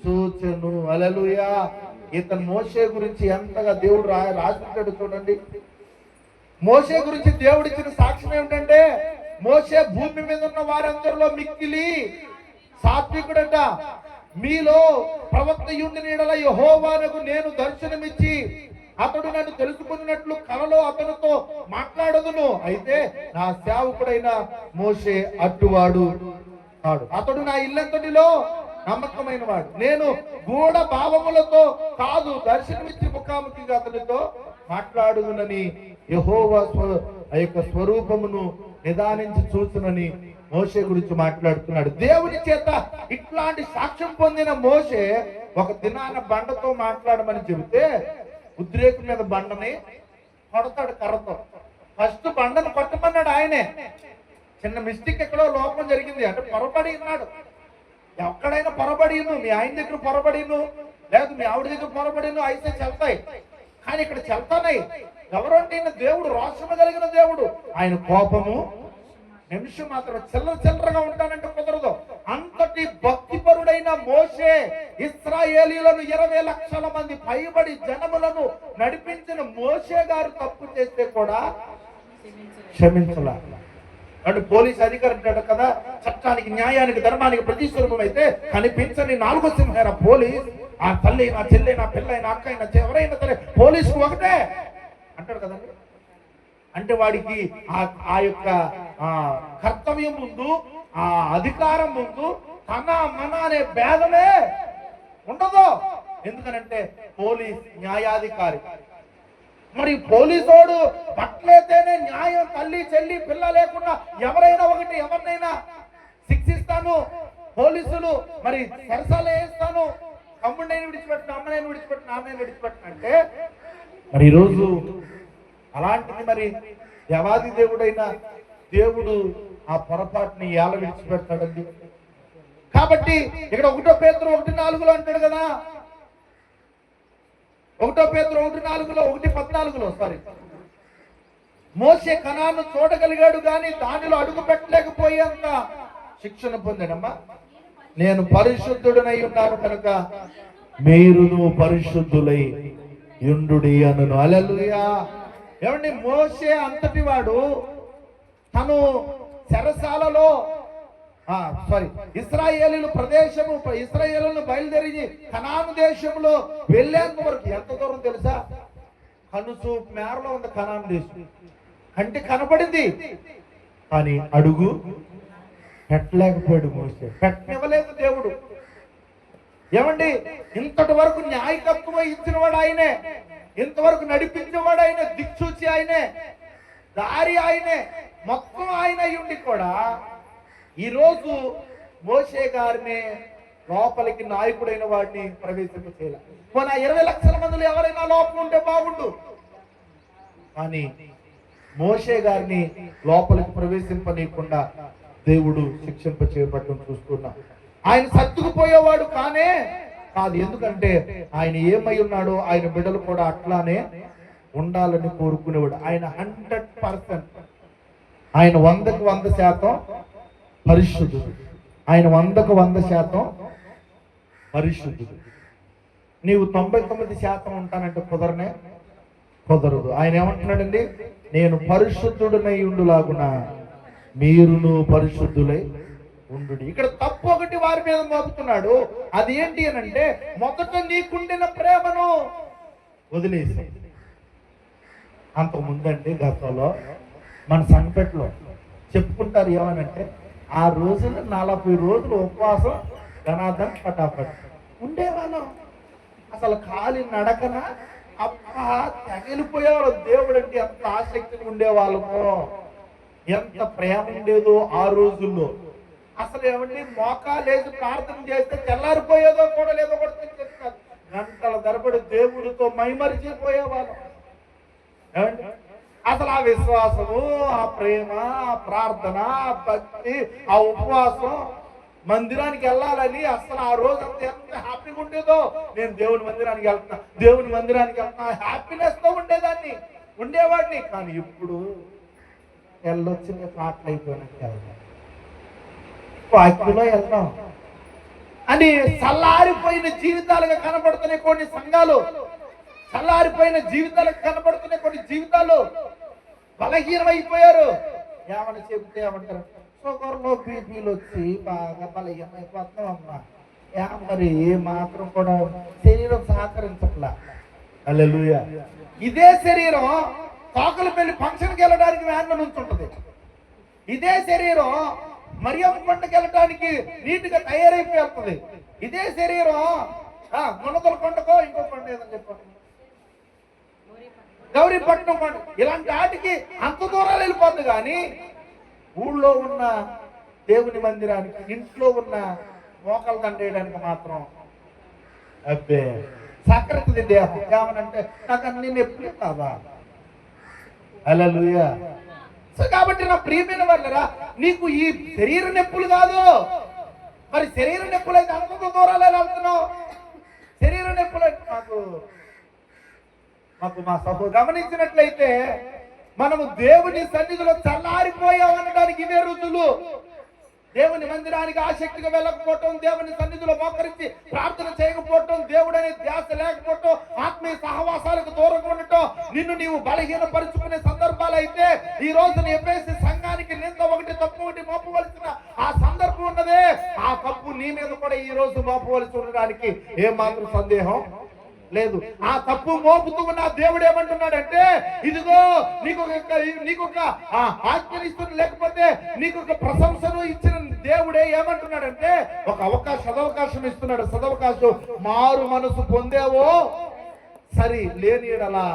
చూచెను. హల్లెలూయా. ఇతను మోషే గురించి ఎంతగా దేవుడు రాసిస్తాడు చూడండి. మోషే గురించి దేవుడిచ్చిన సాక్ష్యం ఏమిటంటే, మోషే భూమి మీద ఉన్న వారందరిలో మిక్కిలి సాత్వికుడట. మీలో ప్రవక్తయుండిని ఎడల యెహోవానకు నేను దర్శనమిచ్చి అతడు నన్ను తెలుసుకున్నట్లు కలలో అతనితో మాట్లాడదును. అయితే నా సేవకుడైన మోషే అట్టువాడు కాడు. అతడు నా ఇల్లంతటిలో నమ్మకమైన వాడు. నేను గూఢ భావములతో కాదు, దర్శనమిచ్చి ముఖాముఖిగా అతనితో మాట్లాడుదునని యెహోవా ఆ యొక్క స్వరూపమును నిదానించి చూసునని మోషే గురించి మాట్లాడుతున్నాడు. దేవుని చేత ఇట్లాంటి సాక్ష్యం పొందిన మోషే ఒక దినాన బండతో మాట్లాడమని చెబితే ఉద్రేకం మీద బండని కొడతాడు కర్రతో. ఫస్ట్ బండను కొట్టమన్నాడు ఆయనే. చిన్న మిస్టేక్ ఎక్కడో లోపం జరిగింది అంటే పొరపడి ఉన్నాడు. ఎక్కడైనా పొరబడిను, మీ ఆయన దగ్గర పొరబడిను, లేదు మీ ఆవిడ దగ్గర పొరబడిను అయితే చెల్తాయి. కానీ ఇక్కడ చెల్తానాయి. ఎవరంటే దేవుడు, రోషము కలిగిన దేవుడు. ఆయన కోపము నిమిషం మాత్రం చిల్లరగా ఉంటానంటే కుదరదు. అంతటి భక్తిపరుడైన మోషే ఇశ్రాయేలీయులను 20 లక్షల మంది పైబడి జనములను నడిపించిన మోషే గారు తప్పు చేస్తే కూడా క్షమించలా. అంటే పోలీస్ అధికారి అంటాడు కదా, చట్టానికి న్యాయానికి ధర్మానికి ప్రతిస్వరూపం అయితే కనిపించని 4వ సింహం పోలీస్. ఆ తల్లి, నా చెల్లి, నా పిల్ల, నా అక్క, నా ఎవరైనా సరే పోలీసుకు ఒకటే అంటాడు కదండి. అంటే వాడికి ఆ యొక్క కర్తవ్యం ముందు, ఆ అధికారం ముందు తన మన అనే భేదమే ఉండదు. ఎందుకనంటే పోలీస్ న్యాయాధికారి. మరి పోలీసోడు పట్లయితేనే న్యాయం, తల్లి చెల్లి పిల్ల లేకుండా ఎవరైనా ఒకటి ఎవరినైనా శిక్షిస్తాను, పోలీసులు మరి సరసాలు వేస్తాను, తమ్ముడినైనా విడిచిపెట్టిన, అమ్మనైనా విడిచిపెట్టిన, ఆమెను విడిచిపెట్టిన అంటే మరి ఈరోజు అలాంటిది మరి దేవాది దేవుడైన దేవుడు ఆ పొరపాటుని ఎలా విడిచిపెడతాడండి? కాబట్టి ఇక్కడ 1 పేతురు 1:4 అంటాడు కదా, 1 పేతురు 1:4, 1:14 సారీ, మోషే కనాను చూడగలిగాడు కానీ దానిలో అడుగు పెట్టలేకపోయేంత శిక్షణ పొందాడమ్మా. నేను పరిశుద్ధుడనై ఉన్నాను కనుక మీరును పరిశుద్ధులై యుండుడి అనును. హల్లెలూయా. ఏమండి, మోషే అంతటి వాడు తను చెరసాలలో ఇశ్రాయేలును బయలుదేరి కనాను దేశంలో వెళ్ళేంత వరకు ఎంత దూరం తెలుసా? కనుచూపు మేరలో ఉంది కనాను దేశం. కంటి కనపడింది కానీ అడుగు పెట్టలేకపోయాడు మోషే. పెట్టనివ్వలేదు దేవుడు. ఏమండి, ఇంతటి వరకు న్యాయకత్వం ఇచ్చిన వాడు ఆయనే. ఇంతవరకు నడిపించేవాడు ఆయనే, దిక్సూచి ఆయనే, దారి ఆయనే, మొత్తం ఆయన అయి ఉండి కూడా ఈరోజు మోషే గారిని లోపలికి నాయకుడైన వాడిని ప్రవేశింపచేయాలి. మన 20 లక్షల మందిలో ఎవరైనా లోపం ఉంటే బాగుండు, కానీ మోషే గారిని లోపలికి ప్రవేశింపనీయకుండా దేవుడు శిక్షింప చేయబట్టం చూస్తున్నాం. ఆయన సర్దుకుపోయేవాడు కానే కాదు. ఎందుకంటే ఆయన ఏమై ఉన్నాడో ఆయన బిడ్డలు కూడా అట్లానే ఉండాలని కోరుకునేవాడు. ఆయన 100%, ఆయన 100కు 100% పరిశుద్ధుడు. ఆయన 100కు 100% పరిశుద్ధుడు. నీవు 99% ఉంటానంటే కుదరదు. ఆయన ఏమంటున్నాడండి, నేను పరిశుద్ధుడనై ఉండులాగున మీరును పరిశుద్ధులై ఉండు. ఇక్కడ తప్పు ఒకటి వారి మీద మోపుతున్నాడు. అది ఏంటి అని అంటే, మొదట నీకుండిన ప్రేమను వదిలేసి. అంతకుముందండి గతంలో మన సంఘపెట్లో చెప్పుకుంటారు ఏమనంటే, ఆ రోజులు 40 రోజులు ఉపవాసం ధనాధన్ పటాపట్ ఉండేవాళ్ళం. అసలు ఖాళీ నడకన అబ్బా తగిలిపోయేవాళ్ళు. దేవుడు అంటే ఎంత ఆసక్తిగా ఉండేవాళ్ళమో, ఎంత ప్రేమ ఉండేదో ఆ రోజుల్లో. అసలు ఏమండి, మోకాలేసి ప్రార్థన చేస్తే తెల్లారిపోయేదో కూడా లేదో కూడా తెలియదు. గంటల తరబడి దేవుడితో మైమరిచిపోయేవాళ్ళం. ఏమండి, అసలు ఆ విశ్వాసము, ఆ ప్రేమ, ఆ ప్రార్థన, ఆ భక్తి, ఆ ఉపవాసం, మందిరానికి వెళ్ళాలని అసలు ఆ రోజు అంతా ఎంత హ్యాపీగా ఉండేదో. నేను దేవుని మందిరానికి వెళ్తున్నా హ్యాపీనెస్ తో ఉండేవాడిని. కానీ ఇప్పుడు వెళ్ళొచ్చి పాటలు అయిపోయినట్టు వెళ్తాం, వాక్యంలో వెళ్తాం అని చల్లారిపోయిన జీవితాలుగా కనబడుతున్నాయి కొన్ని సంఘాలు. చల్లారిపోయిన జీవితాలకు కనబడుతున్నాయి కొన్ని జీవితాలు. బలహీనమైపోయారు. ఏమని చెబితే ఏమంటారు, షుగర్లో బీపీలు వచ్చి బాగా బలహీనమైపోతున్నాం అమ్మా. మరి ఏ మాత్రం కూడా శరీరం సహకరించట్లా. హల్లెలూయా. ఇదే శరీరం తోకలు పెళ్లి ఫంక్షన్కి వెళ్ళడానికి వ్యాన్లో నుంచుంటది. ఇదే శరీరం మరియమ్మ కొండకి వెళ్ళడానికి నీట్గా తయారైపోయి వెళ్తుంది. ఇదే శరీరం మునదల కొండకో ఇంకో కొండ ఏదని చెప్పండి, గౌరీపట్నం కొండ, ఇలాంటి వాటికి అంత దూరాలు వెళ్ళిపోతుంది. కానీ ఊళ్ళో ఉన్న దేవుని మందిరానికి, ఇంట్లో ఉన్న మోకలు దండేయడానికి మాత్రం అబ్బే సకృతి దేహం. ఏమనంటే నాకు అన్ని నొప్పులే కాదా. హల్లెలూయా. సో కాబట్టి నా ప్రియమైన వాళ్ళరా, నీకు ఈ శరీర నొప్పులు కాదు, మరి శరీర నొప్పులు అయితే అంత దూరాలు వెళ్తున్నావు. శరీర నొప్పులు మాకు మా సభ గమనించినట్లయితే మనము దేవుని సన్నిధిలో చల్లారిపోయామనడానికి ఇవే రుజువులు. దేవుని మందిరానికి ఆసక్తిగా వెళ్ళకపోవటం, దేవుని సన్నిధిలో మోకరించి ప్రార్థన చేయకపోవటం, దేవుడనే ధ్యాస లేకపోవటం, ఆత్మీయ సహవాసాలకు దూరంగా ఉండటం, నిన్ను నీవు బలహీనపరుచుకునే సందర్భాలు అయితే ఈ రోజు ఎఫెసీ సంఘానికి నింద ఒకటి తప్పు ఒకటి మోపవలసిన ఆ సందర్భం ఉన్నదే. ఆ తప్పు నీ మీద కూడా ఈ రోజు మోపవలసి ఉండడానికి ఏమాత్రం సందేహం లేదు. ఆ తప్పు మోపుతూ ఉన్న దేవుడు ఏమంటున్నాడంటే, ఇదిగో నీకొక ఆజ్ఞనిస్తున్న, లేకపోతే నీకొక ప్రశంసను ఇచ్చిన దేవుడే ఏమంటున్నాడంటే, ఒక సదవకాశం ఇస్తున్నాడు. సదవకాశం, మారు మనసు పొందేవో సరి, లేని అలా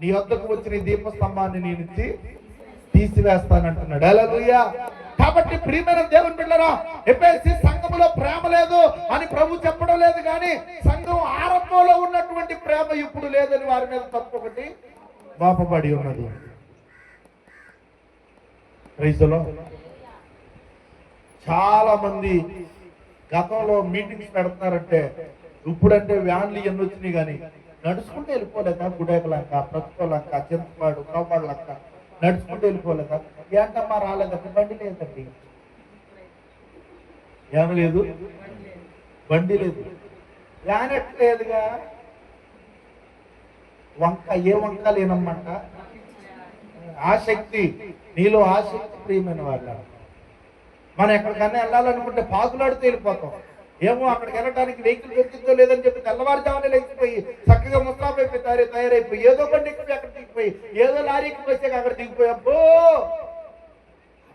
నీ వద్దకు వచ్చిన దీపస్తంభాన్ని నేను తీసివేస్తానంటున్నాడు. హల్లెలూయా. కాబట్టి ప్రియమైన దేవుని బిడ్డలారా, ఎఫెసీ సంఘములో ప్రేమ లేదు అని ప్రభు చెప్పడం లేదు, కానీ సంఘం ఆరంభంలో ఉన్నటువంటి ప్రేమ ఇప్పుడు లేదని వారి మీద తప్పు ఒకటి మోపబడి ఉన్నది. ప్రైజ్లో చాలా మంది గతంలో మీటింగ్స్ పెడుతున్నారంటే, ఇప్పుడంటే వ్యాన్లు ఎన్ని వచ్చినాయి, కానీ నడుచుకుంటూ వెళ్ళిపోలేక గుడేకలంక, ప్రతికోలంక, చింతపాడు, కవ్వాళ్ళంక నడుచుకుంటూ వెళ్ళిపోలేక. ఏంటమ్మా రాలేదంటే, బండి లేదండి. ఏమి లేదు, బండి లేదు, వ్యాన్ ఎట్లేదుగా. ఏ వంక లేనమ్మంట. ఆసక్తి, నీలో ఆసక్తి ప్రియమైన వాళ్ళ. మనం ఎక్కడికన్నా వెళ్ళాలనుకుంటే పాకులాడుతూ వెళ్ళిపోతాం. ఏమో అక్కడికి వెళ్ళడానికి వెహికల్ దొరికిందో లేదని చెప్పి తెల్లవారుజామునే లేచిపోయి చక్కగా ముస్తాబైపోయి తయారైపోయి ఏదో బండి ఎక్కిపోయి అక్కడ దిగిపోయి, ఏదో లారీ ఎక్కిపోయి అక్కడ దిగిపోయి, అబ్బో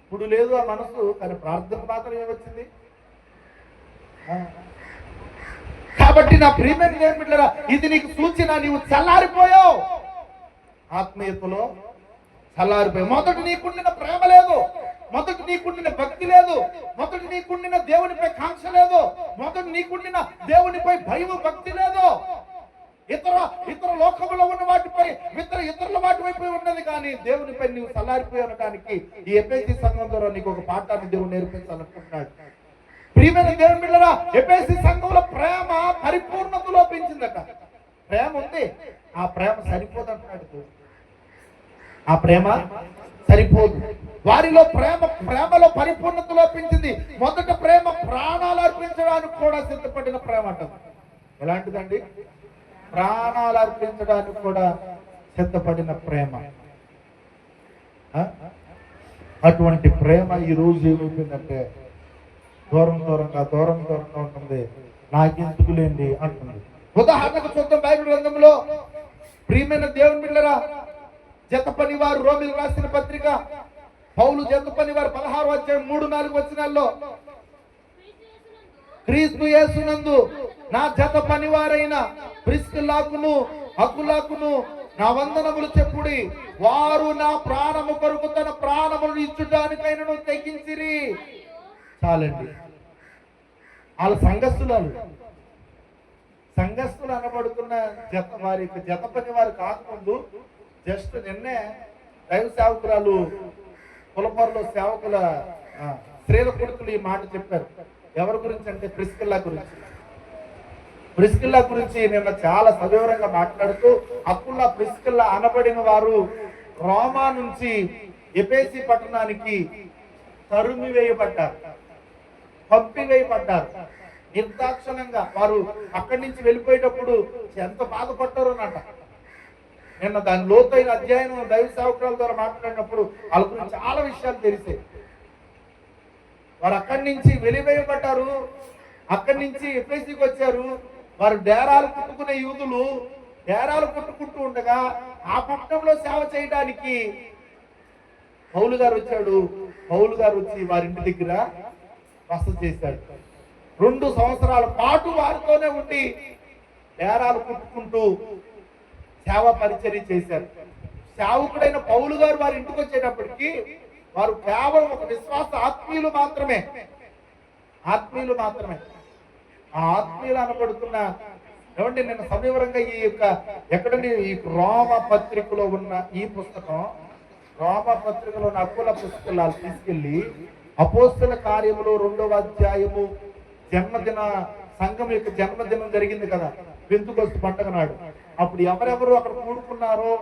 ఇప్పుడు లేదు ఆ మనసు. కానీ ప్రార్థన మాత్రం ఏమొచ్చింది. కాబట్టి కాబట్టి నా ప్రియమైన దేవుని బిడ్డలారా, ఇది నీకు సూచన. నీవు చల్లారిపోయావు, ఆత్మీయతలో చల్లారిపోయావు. మొదటి నీకుండిన ప్రేమ లేదు, మొదటి నీకుండిన భక్తి లేదు, మొదటి నీకుండిన దేవునిపై కాంక్ష లేదు, మొదటి నీకుండిన దేవునిపై భయము భక్తి లేదు. ఇతర లోకములో ఉన్న వాటిపై ఇతరుల వాటి వైపు ఉన్నది, కానీ దేవునిపై నీవు చల్లారిపోయి ఉండటానికి ఈ ఎఫెసీ సంఘం ద్వారా నీకు ఒక పాఠాన్ని దేవుడు నేర్పించాలనుకుంటున్నాడు. ప్రియమైన దేవుని బిడ్డలారా, ఎఫెసీ సంఘంలో ప్రేమ పరిపూర్ణతలో పెంచిందట. ప్రేమ ఉంది, ఆ ప్రేమ సరిపోదంటున్నాడు. ఆ ప్రేమ సరిపోదు. వారిలో ప్రేమలో పరిపూర్ణతలో పెంచింది. మొదట ప్రేమ ప్రాణాలు అర్పించడానికి కూడా సిద్ధపడిన ప్రేమ అంటారు. ఎలాంటిదండి? ప్రాణాలు అర్పించడానికి కూడా సిద్ధపడిన ప్రేమ. అటువంటి ప్రేమ ఈ రోజు ఏమైపోయిందంటే దూరంగా ఉంటుంది. నాకెందుకు లేండి అంటుంది. ఉదాహరణకు చూద్దాం, బైబిల్ గ్రంథంలో ప్రియమైన దేవుని బిడ్డలారా, జత పనివారు రోమిలకు రాసిన పత్రిక, పౌలు జత పనివారు 16వ అధ్యాయం 3-4 వచనాల్లో, క్రీస్తు యేసునందు నా జత పనివారైన ప్రిస్కిల్లాకును అకులాకును నా వందనములు చెప్పుడి. వారు నా ప్రాణము కొరకు తన ప్రాణములు ఇచ్చుటానికైనను తెగించిరి. చాలండి. వాళ్ళ సంఘస్థులు అనబడుతున్న జత పని వారు కాకముందు జస్ట్ నిన్నే దైవ సేవకురాలు కులపొరలో సేవకుల స్త్రీల కొడుకులు ఈ మాట చెప్పారు. ఎవరి గురించి అంటే ప్రిస్కిల్లా గురించి నిన్న చాలా సవివరంగా మాట్లాడుతూ, అకుల్లా ప్రిస్కిల్లా అనబడిన వారు రోమా నుంచి ఎఫెసీ పట్టణానికి పంపివేయబడ్డారు. నిర్దాక్షణంగా వారు అక్కడి నుంచి వెళ్ళిపోయేటప్పుడు ఎంత బాధపడ్డారు అన్నట. నిన్న దాని లోతైన అధ్యయనం దైవ సేవకుల ద్వారా మాట్లాడినప్పుడు వాళ్ళ గురించి చాలా విషయాలు తెలిసాయి. వారు అక్కడి నుంచి వెలివేయబడ్డారు. అక్కడి నుంచి ఎఫెసీకి వచ్చారు. వారు డేరాలు కుట్టుకునే యూదులు డేరాలు కుట్టుకుంటూ ఉండగా ఆ పట్టణంలో సేవ చేయడానికి పౌలు గారు వచ్చాడు. పౌలు గారు వచ్చి వారింటి దగ్గర బస చేశాడు. 2 సంవత్సరాల పాటు వారితోనే ఉండి డేరాలు కుట్టుకుంటూ సేవ పరిచర్య చేశారు. సేవకుడైన పౌలు గారు వారి ఇంటికి వచ్చేటప్పటికి వారు కేవలం ఒక విశ్వాస ఆత్మీయులు మాత్రమే. ఆ ఆత్మీయులు అనబడుతున్న ఏమంటే నిన్న సవివరంగా ఈ రోమ పత్రికలో ఉన్న ఈ పుస్తకం, రోమ పత్రికలో ఉన్న అకుల పుస్తకాలు తీసుకెళ్లి అపోస్తల కార్యములు 2వ అధ్యాయము జన్మదిన సంఘం యొక్క జన్మదినం జరిగింది కదా, పెంతుకొస్తు పండుగ నాడు. అప్పుడు ఎవరెవరు అక్కడ కూడుకున్నారో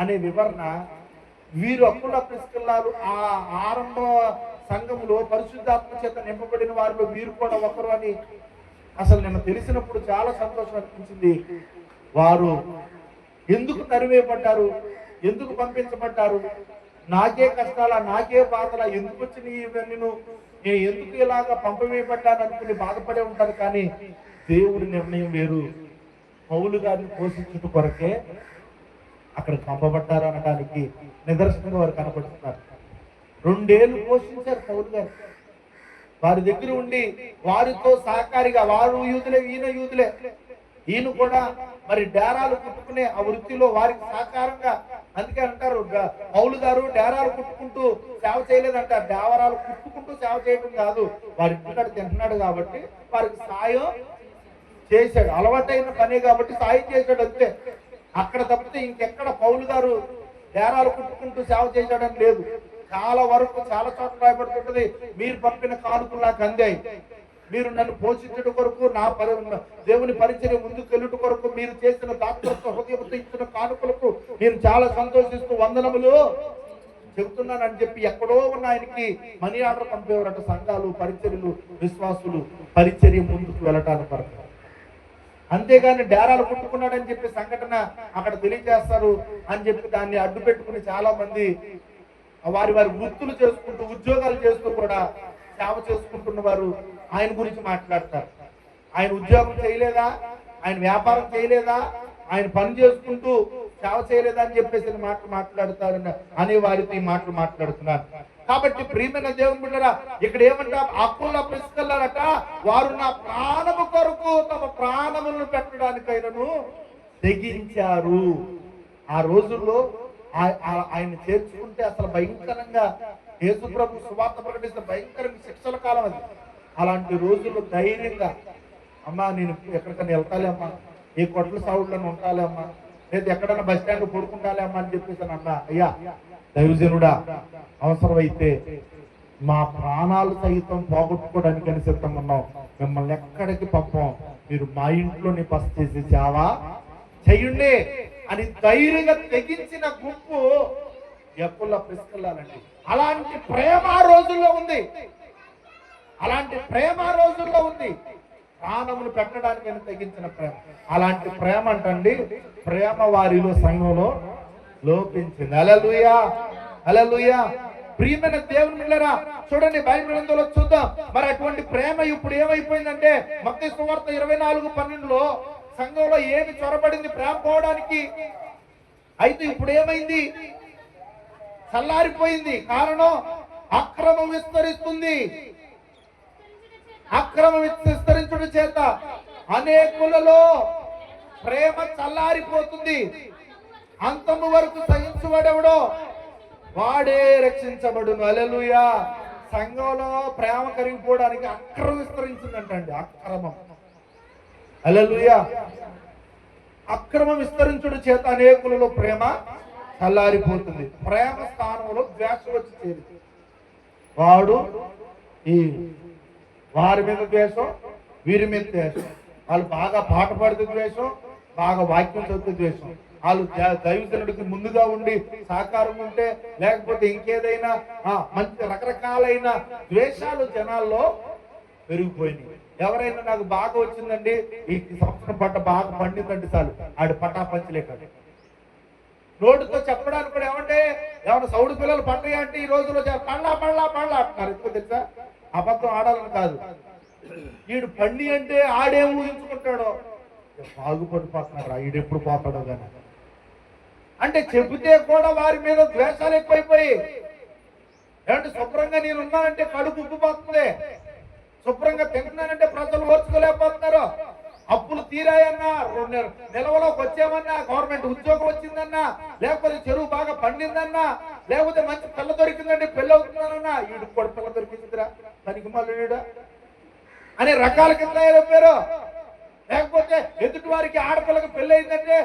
అనే వివరణ వీరు అకుల ప్రిస్కిల్లాలు ఆ ఆరంభ సంఘములో పరిశుద్ధాత్మ చేత నింపబడిన వారిలో వీరు కూడా ఒకరు అని అసలు నిన్న తెలిసినప్పుడు చాలా సంతోషం అనిపించింది. వారు ఎందుకు తరివేయబడ్డారు, ఎందుకు పంపించబడ్డారు, నాకే కష్టాలా, నాకే బాధలా, ఎందుకు వచ్చినాయి ఇవన్నీ, నేను ఎందుకు ఇలాగా పంపవేయబడ్డాను అనుకుని బాధపడే ఉంటారు. కానీ దేవుడి నిర్ణయం వేరు. పౌలు గారిని పోషించుట కొరకే అక్కడ పంపబడ్డారు అనడానికి నిదర్శనంగా వారు కనపడుతున్నారు. 2 ఏళ్ళు పోషించారు పౌలు గారు. వారి దగ్గర ఉండి వారితో సహకారిగా, వారు యూదులే ఈయన యూదులే, ఈయన కూడా మరి డేరాలు కుట్టుకునే ఆ వృత్తిలో వారికి సహకారంగా. అందుకే అంటారు పౌలు గారు డేరాలు కుట్టుకుంటూ సేవ చేయలేదంటారు. డేవరాలు కుట్టుకుంటూ సేవ చేయడం కాదు, వారి ఇంటికాడ తింటున్నాడు కాబట్టి వారికి సాయం చేశాడు. అలవాటైన పనే కాబట్టి సాయం చేశాడు అంతే. అక్కడ తప్పితే ఇంకెక్కడ పౌలు గారు డేరాలు కుట్టుకుంటూ సేవ చేశాడని లేదు. చాలా వరకు చాలా చోట్ల రాయబడుతుంటది, మీరు పంపిన కానుకలు నాకు అందాయి, మీరు నన్ను పోషించడం కొరకు, నా దేవుని పరిచయం ముందుకు వెళ్ళుట కొరకు మీరు చేసిన దాతృత్వ హృదయంతో ఇచ్చిన కానుకలకు నేను చాలా సంతోషిస్తూ వందనములు చెబుతున్నానని చెప్పి ఎక్కడో ఉన్న ఆయనకి మనీ ఆర్డర్ పంపేవారట. సంఘాలు, పరిచర్యలు, విశ్వాసులు పరిచర్య ముందుకు వెళ్ళటానికి కొరకు. అంతేగాని డేరాలు కుట్టుకున్నాడని చెప్పి సంఘటన అక్కడ తెలియజేస్తారు అని చెప్పి దాన్ని అడ్డు పెట్టుకుని చాలా మంది వారి వృత్తులు చేసుకుంటూ, ఉద్యోగాలు చేస్తూ కూడా సేవ చేసుకుంటున్న వారు ఆయన గురించి మాట్లాడతారు. ఆయన ఉద్యోగం చేయలేదా, ఆయన వ్యాపారం చేయలేదా, ఆయన పని చేసుకుంటూ సేవ చేయలేదని చెప్పేసి మాటలు మాట్లాడుతారని అనే వారితో ఈ మాటలు మాట్లాడుతున్నారు. కాబట్టి ప్రియమైన దేవుని బిడ్డలారా, ఇక్కడ ఏమంటా అకుల ప్రిస్కిల్లరట వారు నా ప్రాణము కొరకు తమ ప్రాణములను పెట్టడానికైనను తెగించారు. ఆ రోజుల్లో ఆయన చేర్చుకుంటే అసలు భయంకరంగా యేసు ప్రభు సువార్త ప్రకటిస్తే భయంకరంగా శిక్షల కాలం అది. అలాంటి రోజుల్లో ధైర్యంగా అమ్మా నేను ఎక్కడికైనా వెళ్తాలే అమ్మా, ఈ కొట్ల సావులను ఉంటాలే అమ్మా, లేదా ఎక్కడైనా బస్ స్టాండ్ పడుకుంటాలే అమ్మా అని చెప్పేసి అన్నా, అయ్యా దైవజనుడా అవసరమైతే మా ప్రాణాలు సైతం పోగొట్టుకోవడానికి అని సిద్ధంగా ఉన్నాం, మిమ్మల్ని ఎక్కడికి పంపం, మీరు మా ఇంట్లోనే బస చేసి సేవ చెయ్యండి అని ధైర్యంగా తెగించిన గుంపు ఎప్పుల్లో ప్రిస్కిల్లరండి. అలాంటి ప్రేమ రోజుల్లో ఉంది, అలాంటి ప్రేమ రోజుల్లో ఉంది. ప్రాణములు పెట్టడానికి తెగించిన ప్రేమ, అలాంటి ప్రేమ అంటండి ప్రేమ వారిలో సంఘంలో లోపించింది. హల్లెలూయా, హల్లెలూయా. ప్రియమైన దేవుని బిడ్డలారా, చూడండి బైబిల్ గ్రంథంలో చూద్దాం. మరి అటువంటి ప్రేమ ఇప్పుడు ఏమైపోయిందంటే మత్తయి సువార్త 24:12లో సంఘంలో ఏమి చొరబడింది ప్రేమ పోవడానికి. అయితే ఇప్పుడు ఏమైంది? చల్లారిపోయింది. కారణం అక్రమం విస్తరిస్తుంది. అక్రమం విస్తరించుట చేత అనేకులలో ప్రేమ చల్లారిపోతుంది. అంతము వరకు సహించువాడెవడో వాడే రక్షించబడును. హల్లెలూయా. సంఘంలో ప్రేమ కరిగిపోవడానికి అక్రమం విస్తరించిందంటండి. అక్రమం. హల్లెలూయా. అక్రమం విస్తరించుడు చేత అనేకులలో ప్రేమ చల్లారిపోతుంది. ప్రేమ స్థానంలో ద్వేషం వచ్చి చేరింది. వాడు ఈ వారి మీద ద్వేషం, వీరి మీద ద్వేషం. వాళ్ళు బాగా పాట పాడితే ద్వేషం, బాగా వాక్యం చదివితే ద్వేషం. వాళ్ళు దైవజనుడికి ముందుగా ఉండి సహకారం ఉంటే, లేకపోతే ఇంకేదైనా మంచి రకరకాలైన ద్వేషాలు జనాల్లో పెరిగిపోయినాయి. ఎవరైనా నాకు బాగా వచ్చిందండి, ఈ సంవత్సరం పంట బాగా పండిందంటే చాలు ఆడు పటాపంచలేకాడు. నోటితో చెప్పడానికి కూడా ఏమంటే ఏమన్నా సౌడు పిల్లలు పండుగ అంటే ఈ రోజుల్లో పండ్లా పండ్లా పండ్లా అంటున్నారు. ఎందుకు తెలుసా? అబద్ధం ఆడాలని కాదు. వీడు పండి అంటే ఆడేం ఊహించుకుంటాడో బాగుపడిపోతున్నాడు, ఈడెప్పుడు పోతాడో కానీ అంటే చెబితే కూడా వారి మీద ద్వేషాలు ఎక్కువైపోయి. ఏమంటే శుభ్రంగా నేను ఉన్నానంటే కడుపు ఉబ్బిపోతుంది, శుభ్రంగా తింటున్నానంటే ప్రజలు ఓర్చుకోలేకపోతున్నారు. అప్పులు తీరాయన్నా, నిల్వలోకి వచ్చామన్నా, గవర్నమెంట్ ఉద్యోగం వచ్చిందన్నా, లేకపోతే చెరువు బాగా పండిందన్నా, లేకపోతే మంచి పిల్ల దొరికిందంటే పెళ్ళి అవుతుందన్నా, వీడికి కూడా పిల్ల దొరికిందిరా పనికి మళ్ళీ అనే రకాల కింద చెప్పారు. లేకపోతే ఎదుటి వారికి ఆడపిల్లకి పెళ్లి అయిందంటే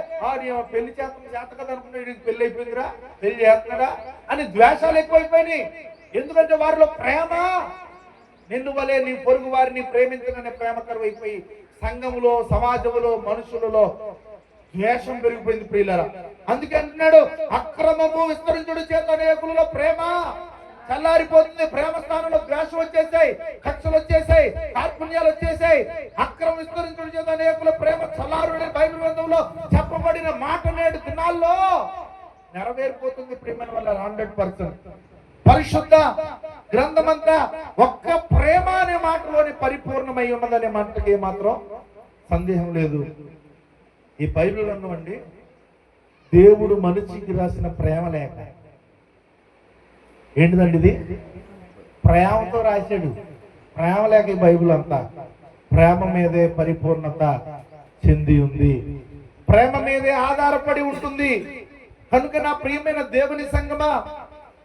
పెళ్లి చేత కదా అనుకున్నాడు, వీడికి పెళ్లి అయిపోయిందిరా, పెళ్లి చేస్తున్నాడా అని ద్వేషాలు ఎక్కువైపోయినాయి. ఎందుకంటే వారిలో ప్రేమ నిన్ను వలే నీ పొరుగు వారిని ప్రేమించగానే ప్రేమ కరువైపోయి సంఘములో, సమాజంలో, మనుషులలో ద్వేషం పెరిగిపోయింది ప్రియులారా. అందుకే అంటున్నాడు అక్రమము విస్తరించుడు చేత అనేకులలో ప్రేమ చల్లారిపోతుంది. ప్రేమ స్థానంలో ద్వేషం వచ్చేసాయి, కక్షలు వచ్చేసాయి, కార్పుణ్యాలు వచ్చేసాయి. అక్రమం విస్తరించుడు చేత అనేకుల ప్రేమ చల్లారుని బైబిల్ గ్రంథంలో చెప్పబడిన మాట నేడు దినాల్లో నెరవేరిపోతుంది ప్రేమ వల్ల 100%. పరిశుద్ధ గ్రంథమంతా ఒక్క ప్రేమ అనే మాటలోని పరిపూర్ణమై ఉన్నదనే మాటకి ఏమాత్రం సందేహం లేదు. ఈ బైబిల్ గ్రంథం అండి దేవుడు మనిషికి రాసిన ప్రేమ లేఖ. ఏంటిదండి ఇది? ప్రేమతో రాశాడు. ప్రేమ లేక ఈ బైబిల్ అంతా ప్రేమ మీదే పరిపూర్ణత చెంది ఉంది, ప్రేమ మీదే ఆధారపడి ఉంటుంది. కనుక నా ప్రియమైన దేవుని సంగమా,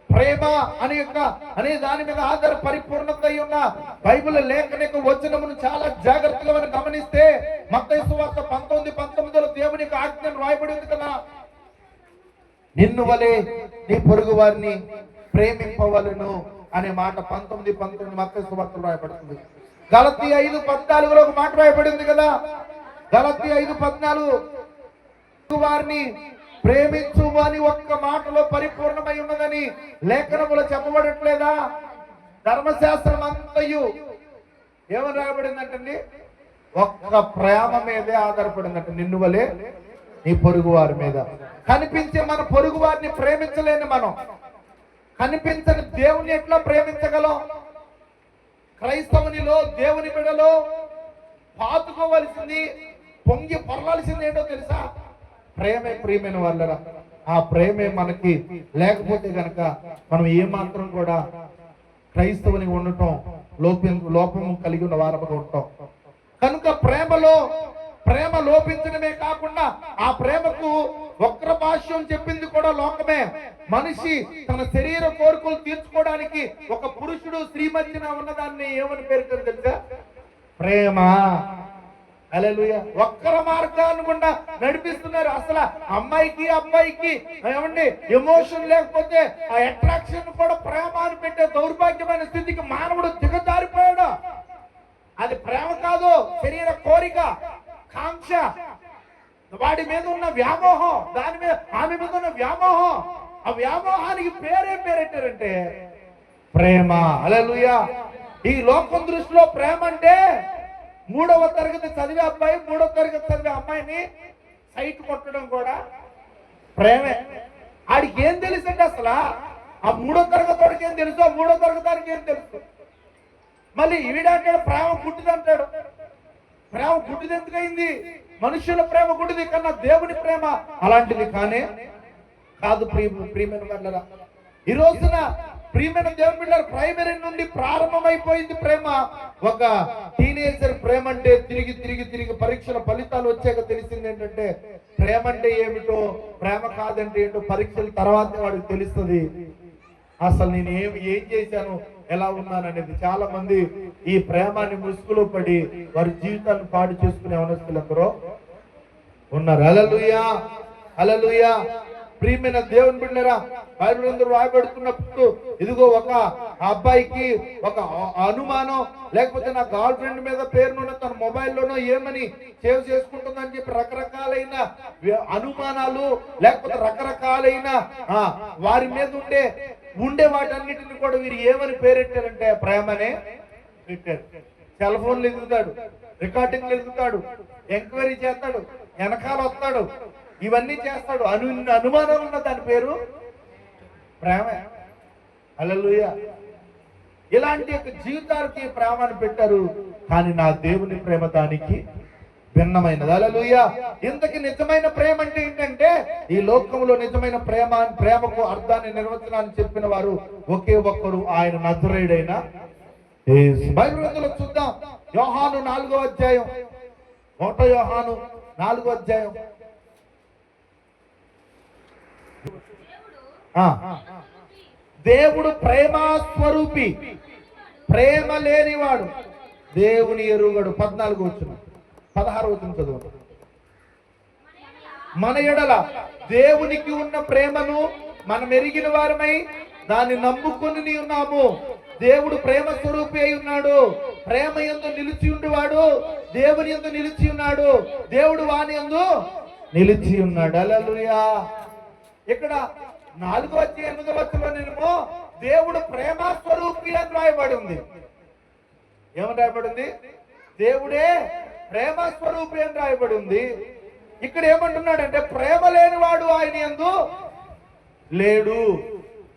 ప్రేమ అనే దాని మీద ఆధార పరిపూర్ణత అయి ఉన్న బైబిల్ లేఖనిక వచనమును చాలా జాగ్రత్తగా మనం గమనిస్తే మత్తయి సువార్త 19:19లో దేవునికి ఆజ్ఞను రాయబడి ఉంది కదా, నిన్ను వలె నీ పొరుగు వారిని ప్రేమింపవలను అనే మాట 19:19 మత్తయి సువార్తలో రాయబడుతుంది. గలతీ 5:14లో ఒక మాట రాయబడింది కదా, గలతీ 5:14 వారిని ప్రేమించు అని ఒక్క మాటలో పరిపూర్ణమై ఉన్నదని లేఖనములో చెప్పబడట్లేదా? ధర్మశాస్త్రం అంతయు ఏమని రాయబడిందంటండి? ఒక్క ప్రేమ మీదే ఆధారపడిందంట, నిన్ను వలే నీ పొరుగు వారి మీద. కనిపించే మన పొరుగు వారిని ప్రేమించలేని మనం కనిపించని దేవుని ఎట్లా ప్రేమించగలం? క్రైస్తవునిలో, దేవుని బిడ్డలో పాతుకోవలసింది, పొంగి పొరలాల్సింది ఏంటో తెలుసా? ప్రేమే ప్రియమైన వాళ్ళరా. ఆ ప్రేమే మనకి లేకపోతే గనక మనం ఏమాత్రం కూడా క్రైస్తవుని ఉండటం లోపము కలిగి ఉన్న వారముగా ఉంటాం. కనుక ప్రేమ లోపించడమే కాకుండా ఆ ప్రేమకు వక్ర భాష్యం చెప్పింది కూడా లోకమే. మనిషి తన శరీర కోరికలు తీర్చుకోవడానికి ఒక పురుషుడు స్త్రీ మధ్యన ఉన్నదాన్ని ఏమని పేరు తెలుసా? ప్రేమ. హల్లెలూయా. వక్ర మార్గాన్ని గుండా నడిపిస్తున్నారు. అసలు అమ్మాయికి అబ్బాయికి ఏమండి ఎమోషన్ లేకపోతే ఆ అట్రాక్షన్ కూడా ప్రేమ అని పెట్టే దౌర్భాగ్యమైన స్థితికి మానవుడు దిగజారిపోయాడు. అది ప్రేమ కాదు, శరీర కోరిక, కాంక్ష, వాడి మీద ఉన్న వ్యామోహం, దాని మీద ఆమె మీద ఉన్న వ్యామోహం. ఆ వ్యామోహానికి పేరేం పేరెట్టారంటే ప్రేమ. హల్లెలూయా. ఈ లోకం దృష్టిలో ప్రేమ అంటే 3వ తరగతి చదివే అబ్బాయి 3వ తరగతి చదివే అమ్మాయిని సైట్ కొట్టడం కూడా ప్రేమే. ఆడికి ఏం తెలుసు అంటే అసలు ఆ 3వ తరగతి వాడికి ఏం తెలుసు, 3వ తరగతి ఏం తెలుసు. మళ్ళీ ఈడంటాడు ప్రేమ గుడ్డిది అంటాడు. ప్రేమ గుడ్డిది ఎందుకైంది? మనుషుల ప్రేమ గుడ్డిది కన్నా దేవుని ప్రేమ అలాంటిది కాదు. ప్రియమైన వాళ్ళరా, ఈ రోజున ప్రియమైన దేవుని బిడ్డలారా, ప్రైమరీ నుండి ప్రారంభమైపోయింది ప్రేమ. ఒక టీనేజర్ ప్రేమ అంటే తిరిగి పరీక్షల ఫలితాలు వచ్చాక తెలిసింది ఏంటంటే ప్రేమ అంటే ఏమిటో, ప్రేమ కాదంటే ఏంటో పరీక్షల తర్వాతే వాడికి తెలుస్తుంది. అసలు నేను ఏం చేశాను, ఎలా ఉన్నాను అనేది. చాలా మంది ఈ ప్రేమాన్ని ముసుగులో పడి వారి జీవితాన్ని పాడు చేసుకునే అవనస్తులందరూ ఉన్నారు. హల్లెలూయా, హల్లెలూయా. ప్రియమైన దేవుని బిడ్డలారా, బైబిల్ అందరూ రాయబడుతున్నప్పుడు ఇదిగో ఒక అబ్బాయికి ఒక అనుమానం, లేకపోతే నా గర్ల్ ఫ్రెండ్ మీద పేరునున్న తన మొబైల్లోనో ఏమని సేవ్ చేసుకుంటుందని చెప్పి రకరకాలైన అనుమానాలు, లేకపోతే రకరకాలైన వారి మీద ఉండే వాటన్నిటిని కూడా వీరు ఏమని పేరెట్టారంటే ప్రేమనే పెట్టారు. సెల్ ఫోన్లు ఎదుగుతాడు, రికార్డింగ్లు ఎదుగుతాడు, ఎంక్వైరీ చేస్తాడు, వెనకాల వస్తాడు, ఇవన్నీ చేస్తాడు. అనుమానాలు ఉన్న దాని పేరు ప్రేమే. హల్లెలూయా. ఇలాంటి యొక్క జీవితానికి ప్రేమను పెట్టారు. కానీ నా దేవుని ప్రేమ దానికి భిన్నమైనది. హల్లెలూయా. ఇంతకి నిజమైన ప్రేమ అంటే ఏంటంటే ఈ లోకంలో నిజమైన ప్రేమకు అర్థాన్ని నిర్వచనాన్ని చెప్పిన వారు ఒకే ఒక్కరు, ఆయన నజరేయుడైన యేసు. బైబిల్ గ్రంథంలో చూద్దాం. యోహాను 4వ అధ్యాయం, 1 యోహాను 4వ అధ్యాయం. దేవుడు ప్రేమ స్వరూపి, ప్రేమ లేనివాడు దేవుని ఎరుగడు. 14 వచనం, 16 వచనం చదువు. మన ఎడల దేవునికి ఉన్న ప్రేమను మనం ఎరిగిన వారమై దాన్ని నమ్ముకుని ఉన్నాము. దేవుడు ప్రేమ స్వరూపి అయి ఉన్నాడు. ప్రేమ యందు నిలిచి ఉండేవాడు దేవుని యందు నిలిచి ఉన్నాడు, దేవుడు వాని యందు నిలిచి ఉన్నాడు. హల్లెలూయా. ఇక్కడ 4వ అధ్యాయం 8వ వచనంలో దేవుడు ప్రేమ స్వరూపి అని రాయబడి ఉంది. ఏమని రాయబడి ఉంది? దేవుడే ప్రేమ స్వరూపి అని రాయబడి ఉంది. ఇక్కడ ఏమంటున్నాడంటే ప్రేమ లేనివాడు ఆయన యందు లేడు.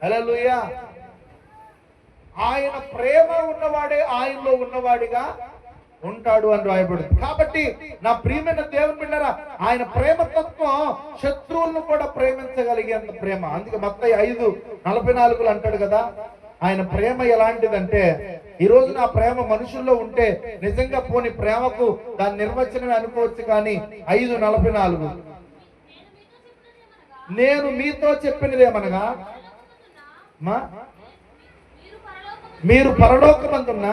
హల్లెలూయా. ఆయన ప్రేమ ఉన్నవాడే ఆయనలో ఉన్నవాడిగా ఉంటాడు అని రాయబడింది. కాబట్టి నా ప్రియమైన దేవుని బిడ్డలారా, ఆయన ప్రేమ తత్వం శత్రువులను కూడా ప్రేమించగలిగేంత ప్రేమ. అందుకే మత్తయి 5:44 అంటాడు కదా, ఆయన ప్రేమ ఎలాంటిదంటే, ఈ రోజు నా ప్రేమ మనుషుల్లో ఉంటే నిజంగా పోని ప్రేమకు దాని నిర్వచనమే అనుకోవచ్చు. కానీ 5:44 నేను మీతో చెప్పినదేమనగా మీరు పరలోకమందున్న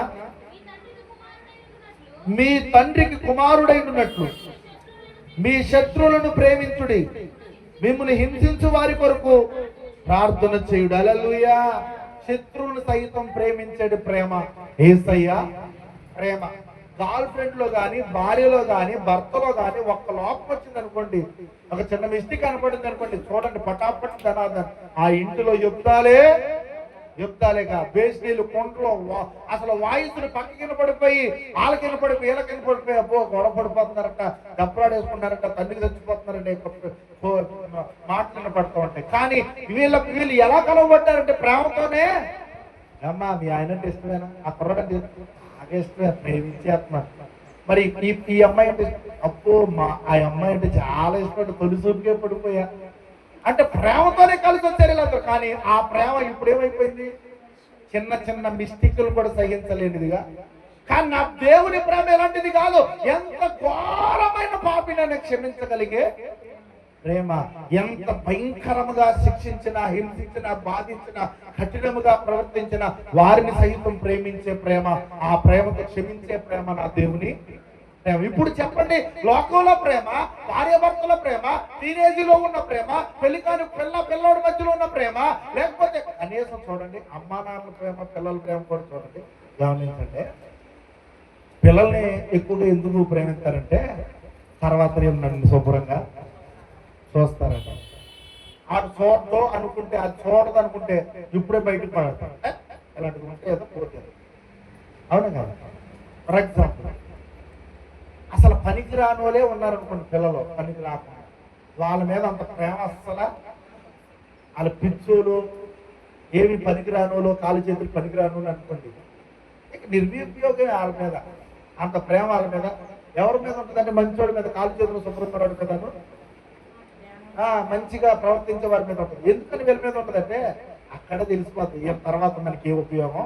మీ తండ్రికి కుమారుడైనట్లు మీ శత్రువులను ప్రేమించుడి, మిమ్మల్ని హింసించు వారి కొరకు ప్రార్థన చేయుడు. హల్లెలూయా. శత్రువులను సైతం ప్రేమించేది ప్రేమ యేసయ్య ప్రేమ. గర్ల్ ఫ్రెండ్ లో గాని, భార్యలో గాని, భర్తలో గాని ఒక్క లోపం వచ్చింది అనుకోండి, ఒక చిన్న మిస్టేక్ కనపడింది అనుకోండి, చూడండి పటాపట్ ధనాదన్ ఆ ఇంటిలో యుద్ధాలేగా బేస్నీళ్ళు కొండలో అసలు వాయుసులు పక్కకిన పడిపోయి వాళ్ళకిన పడిపోయి వీళ్ళకిన పడిపోయి అబ్బో గొడవ పడిపోతున్నారట, దెబ్బలాడేసుకున్నారట, తండ్రికి చచ్చిపోతున్నారని మాటలు పడుతూ ఉంటాయి. కానీ వీళ్ళు ఎలా కలవబడ్డారంటే ప్రేమతోనే. అమ్మా మీ ఆయన అంటే ఇష్టమేనా? ఆ కుర్రడంటే నాకే ఇష్టమే, ప్రేమించే ఆత్మ మరి ఈ అమ్మాయి అంటే అప్పో ఆ అమ్మాయి అంటే చాలా ఇష్టపడి తొలి చూపుకే పడిపోయా అంటే ప్రేమతోనే కలిసి వచ్చారు వీళ్ళందరూ. కానీ ఆ ప్రేమ ఇప్పుడు ఏమైపోయింది, చిన్న చిన్న మిస్టేక్లు కూడా సహించలేనిదిగా. కానీ నా దేవుని ప్రేమ ఎలాంటిది కాదు, ఎంత ఘోరమైన పాపినైనా క్షమించగలిగే ప్రేమ. ఎంత భయంకరముగా శిక్షించిన, హింసించిన, బాధించిన, కఠినముగా ప్రవర్తించిన వారిని సైతం ప్రేమించే ప్రేమ, ఆ ప్రేమతో క్షమించే ప్రేమ నా దేవుని ప్రేమ. ఇప్పుడు చెప్పండి, లోకంలో ప్రేమ, భార్యాభర్తల ప్రేమ, టీనేజీలో ఉన్న ప్రేమ, పెళ్లికాని పిల్లోడి మధ్యలో ఉన్న ప్రేమ, లేకపోతే కనీసం చూడండి అమ్మా నాన్నల ప్రేమ, పిల్లల ప్రేమ కూడా చూడండి, గమనించండి. పిల్లల్ని ఎక్కువగా ఎందుకు ప్రేమిస్తారంటే తర్వాత నన్ను శుభ్రంగా చూస్తారంట. ఆడు చూడదు అనుకుంటే, అది చూడదు అనుకుంటే ఇప్పుడే బయటకు పడతారు. ఇలాంటివి ఉంటే ఏదో పోతారు. అవునా కదా? ఫర్ ఎగ్జాంపుల్, అసలు పనికి రాని వాళ్ళే ఉన్నారనుకోండి, పిల్లలు పనికి రాకుండా వాళ్ళ మీద అంత ప్రేమ అస్సలు, వాళ్ళ పిచ్చోలు ఏమి పనికి రానోళ్ళు, కాలు చేతులు పనికి రానోళ్ళు అనుకోండి, ఇక నిర్వియోగమే వాళ్ళ మీద అంత ప్రేమ. వాళ్ళ మీద ఎవరి మీద ఉంటుందంటే మంచోడి మీద, కాలు చేతులు శుభ్రంగా కదాను, మంచిగా ప్రవర్తించే వారి మీద ఉంటుంది. ఎందుకని వీళ్ళ మీద ఉంటుందంటే అక్కడ తెలిసిపోతుంది ఏం తర్వాత మనకి ఏ ఉపయోగం,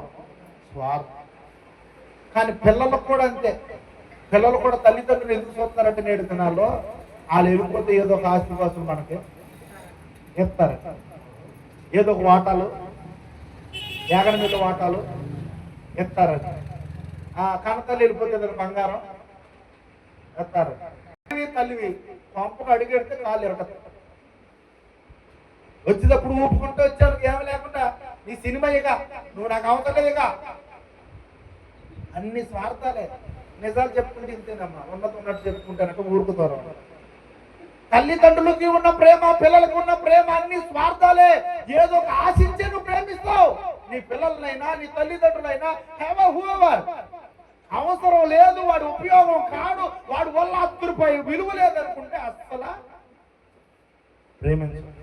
స్వార్థం. కానీ పిల్లలకు కూడా అంతే. పిల్లలు కూడా తల్లిదండ్రులు ఎందుకు చూస్తున్నారంటే నేడు దినాల్లో వాళ్ళు వెళ్ళిపోతే ఏదో ఒక ఆస్తి కోసం మనకి ఇస్తారు, ఏదో ఒక వాటాలు, ఏగడ మీద వాటాలు ఇస్తారని. కనతల్లి వెళ్ళిపోతే బంగారం ఇస్తారు. తల్లివి పంపకు అడిగెడితే కాళ్ళు ఎరగదు. వచ్చేటప్పుడు ఊపుకుంటూ వచ్చారు, ఏమి లేకుండా నీ సినిమా ఇక నువ్వు నాకు అవసరం ఇక అన్ని స్వార్థాలే. నిజాలు చెప్పుకుంటే ఇంతేనమ్మా, ఉన్నట్టు చెప్పుకుంటానంటే ఊరుకుతారు. తల్లిదండ్రులకి ఉన్న ప్రేమ, పిల్లలకు ఉన్న ప్రేమ అన్ని స్వార్థాలే. ఏదో ఒక ఆశించే నువ్వు ప్రేమిస్తావు. నీ పిల్లలనైనా నీ తల్లిదండ్రులైనా అవసరం లేదు, వాడు ఉపయోగం కాడు, వాడు వల్ల 10 రూపాయలు విలువ లేదనుకుంటే అస్సలు ప్రేమించు.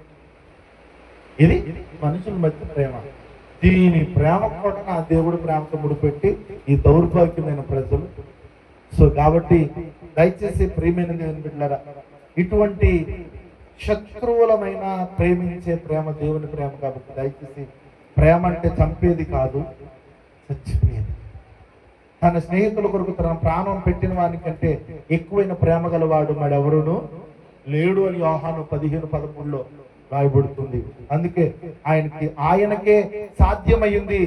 ఇది మనుషుల మధ్య ప్రేమ. దీని ప్రేమ కూడా నా దేవుడు ప్రేమతో ముడిపెట్టి ఈ దౌర్భాగ్యమైన ప్రజలు. సో కాబట్టి దయచేసి ప్రియమైన దేవుని బిడ్డలారా, ఇటువంటి శత్రువులమైన ప్రేమించే ప్రేమ దేవుని ప్రేమ. కాబట్టి దయచేసి ప్రేమ అంటే చంపేది కాదు, చచ్చిపోయేది. తన స్నేహితుల కొరకు తన ప్రాణం పెట్టిన వానికంటే ఎక్కువైన ప్రేమ గలవాడు మరెవరును లేడు అని యోహాను 15:13 రాయబడుతుంది. అందుకే ఆయనకే సాధ్యమైంది.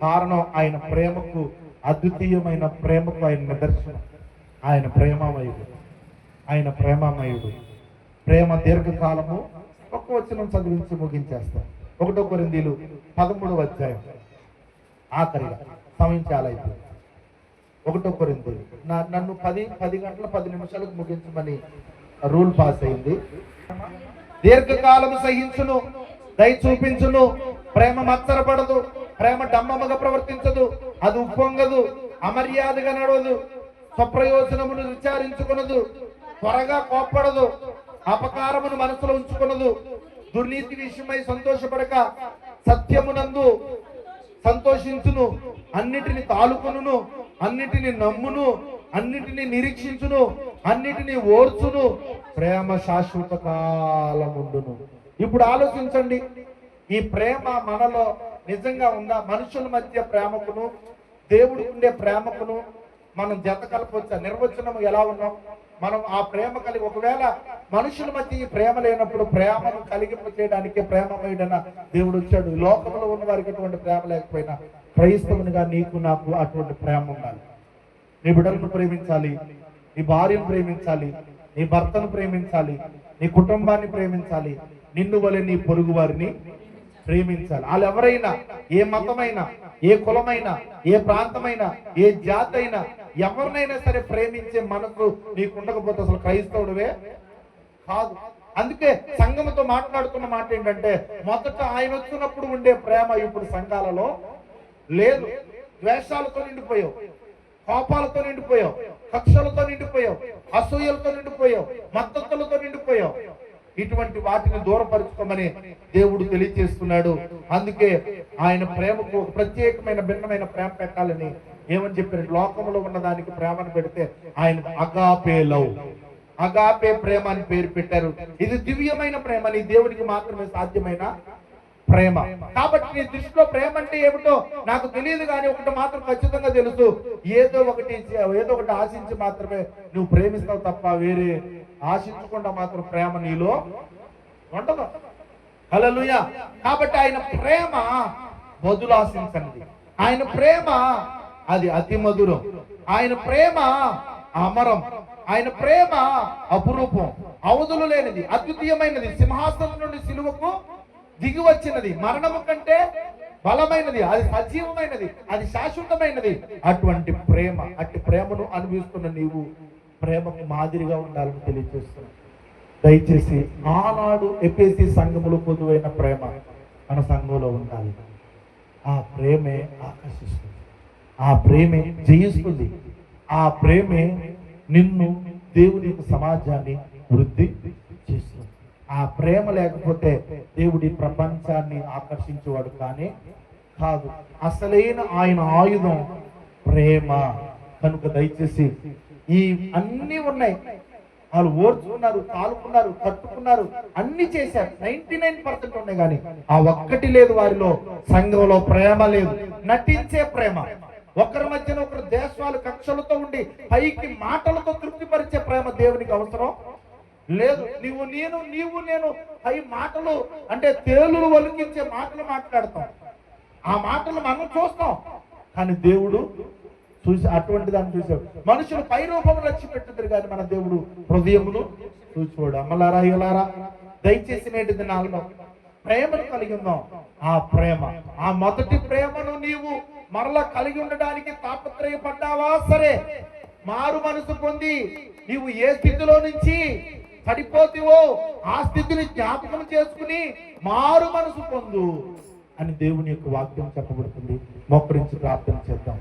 కారణం ఆయన ప్రేమకు, అద్వితీయమైన ప్రేమకు ఆయన నిదర్శనం. ఆయన ప్రేమమయుడు, ఆయన ప్రేమమయుడు. ప్రేమ దీర్ఘకాలము. ఒక వచనం చదివించి ముగించేస్తాం. 1 కొరింథీయులు 13వ అధ్యాయం ఆఖరిగా, సమయం చాలా అయిపోయింది. 1 కొరింథీయులు నన్ను 10 గంటల 10 నిమిషాలకు ముగించమని రూల్ పాస్ అయింది. దీర్ఘకాలము సహించును, దయ చూపించును, ప్రేమ మత్సరపడదు, ప్రేమ డమ్మముగా ప్రవర్తించదు, అది ఉప్పొంగదు, అమర్యాదగా నడవదు, స్వప్రయోజనమును విచారించుకునదు, త్వరగా కోప్పడదు, అపకారమును మనసులో ఉంచుకునదు, దుర్నీతి విషయమై సంతోషపడక సత్యమునందు సంతోషించును, అన్నిటిని తాలుకును, అన్నిటిని నమ్మును, అన్నిటిని నిరీక్షించును, అన్నిటిని ఓర్చును, ప్రేమ శాశ్వత కాలముండును. ఇప్పుడు ఆలోచించండి, ఈ ప్రేమ మనలో నిజంగా ఉందా? మనుషుల మధ్య ప్రేమకును దేవుడు ఉండే ప్రేమకును మనం జత కలపొచ్చా? నిర్వచనం ఎలా ఉన్నాం మనం? ఆ ప్రేమ కలిగి, ఒకవేళ మనుషుల మధ్య ఈ ప్రేమ లేనప్పుడు ప్రేమను కలిగింప చేయడానికే ప్రేమమయుడైన దేవుడు వచ్చాడు. లోకంలో ఉన్న వారికి అటువంటి ప్రేమ లేకపోయినా క్రైస్తవునిగా నీకు నాకు అటువంటి ప్రేమ ఉండాలి. నీ బిడ్డలను ప్రేమించాలి, నీ భార్యను ప్రేమించాలి, నీ భర్తను ప్రేమించాలి, నీ కుటుంబాన్ని ప్రేమించాలి, నిన్ను వలె నీ పొరుగు వారిని ప్రేమించాలి. వాళ్ళు ఎవరైనా, ఏ మతమైనా, ఏ కులమైనా, ఏ ప్రాంతమైనా, ఏ జాతి అయినా, ఎవరినైనా సరే ప్రేమించే మనసు నీకు ఉండకపోతే అసలు క్రైస్తవుడివే కాదు. అందుకే సంఘముతో మాట్లాడుతున్న మాట ఏంటంటే, మొదట ఆయన వచ్చినప్పుడు ఉండే ప్రేమ ఇప్పుడు సంఘాలలో లేదు. ద్వేషాలతో నిండిపోయావు, కోపాలతో నిండిపోయావు, కక్షలతో నిండిపోయావు, అసూయలతో నిండిపోయావు, మద్దతులతో నిండిపోయావు. ఇటువంటి వాటిని దూరపరుచుకోమని దేవుడు తెలియజేస్తున్నాడు. అందుకే ఆయన ప్రేమకు ప్రత్యేకమైన భిన్నమైన ప్రేమ పెట్టాలని ఏమని చెప్పారు? లోకంలో ఉన్న దానికి ప్రేమను పెడితే ఆయన అగాపే లవ్, అగాపే ప్రేమ అని పేరు పెట్టారు. ఇది దివ్యమైన ప్రేమ, నీ దేవునికి మాత్రమే సాధ్యమైన ప్రేమ. కాబట్టి నీ దృష్టిలో ప్రేమ అంటే ఏమిటో నాకు తెలియదు, కానీ ఒకటి మాత్రం ఖచ్చితంగా తెలుసు, ఏదో ఒకటి ఆశించి మాత్రమే నువ్వు ప్రేమిస్తావు తప్ప వేరే ఆశించకుండా మాత్రం ప్రేమ నీలో ఉండదు. హల్లెలూయా. కాబట్టి ఆయన ప్రేమ బదులు ఆశించండి. ఆయన ప్రేమ అది అతి మధురం, ఆయన ప్రేమ అమరం, ఆయన ప్రేమ అపురూపం, అవధులు లేనిది, అద్వితీయమైనది, సింహాసనం నుండి సిలువకు దిగి వచ్చినది, మరణము కంటే బలమైనది, అది సజీవమైనది, అది శాశ్వతమైనది. అటువంటి ప్రేమ, అట్టి ప్రేమను అనుభవిస్తున్న నీవు ప్రేమకు మాదిరిగా ఉండాలని తెలియజేస్తున్నాను. దయచేసి ఆనాడు ఎఫెసీ సంఘములో పొదువైన ప్రేమ మన సంఘంలో ఉండాలి. ఆ ప్రేమే ఆకర్షిస్తుంది, ఆ ప్రేమే జయిస్తుంది, ఆ ప్రేమే నిన్ను దేవుని సమాజాన్ని వృద్ధి చేస్తుంది. ఆ ప్రేమ లేకపోతే దేవుడి ప్రపంచాన్ని ఆకర్షించేవాడు కానీ కాదు. అసలైన ఆయన ఆయుధం ప్రేమ. కనుక దయచేసి ఈ అన్నీ ఉన్నాయి, వాళ్ళు ఓర్చుకున్నారు, తాలుకున్నారు, కట్టుకున్నారు, అన్ని చేశారు, 99% ఉన్నాయి, కానీ ఆ ఒక్కటి లేదు వారిలో. సంఘంలో ప్రేమ లేదు, నటించే ప్రేమ, ఒకరి మధ్యన ఒకరు దేశాలు కక్షలతో ఉండి పైకి మాటలతో తృప్తిపరిచే ప్రేమ దేవునికి అవసరం లేదు. నీవు నేను పై మాటలు అంటే తేలులు వలికించే మాటలు మాట్లాడతాం, ఆ మాటలు మనం చూస్తాం, కానీ దేవుడు చూసి అటువంటి దాన్ని చూసాడు. మనుషులు పై రూపం లక్ష్య పెట్టుతారు, కానీ మన దేవుడు హృదయమును చూసుకోడు. అమ్మలారా ఇలారా దయచేసి నేటి దినాల్లో ప్రేమను కలిగి ఉందాం. ఆ ప్రేమ, ఆ మొదటి ప్రేమను నీవు మరలా కలిగి ఉండడానికి తాపత్రయపడ్డావా సరే, మారు మనసు పొంది నీవు ఏ స్థితిలో నుంచి పడిపోతావో ఆ స్థితిని జ్ఞాపకం చేసుకుని మారు మనసు పొందు అని దేవుని యొక్క వాక్యం చెప్పబడుతుంది. మోకరించి ప్రార్థన చేద్దాం.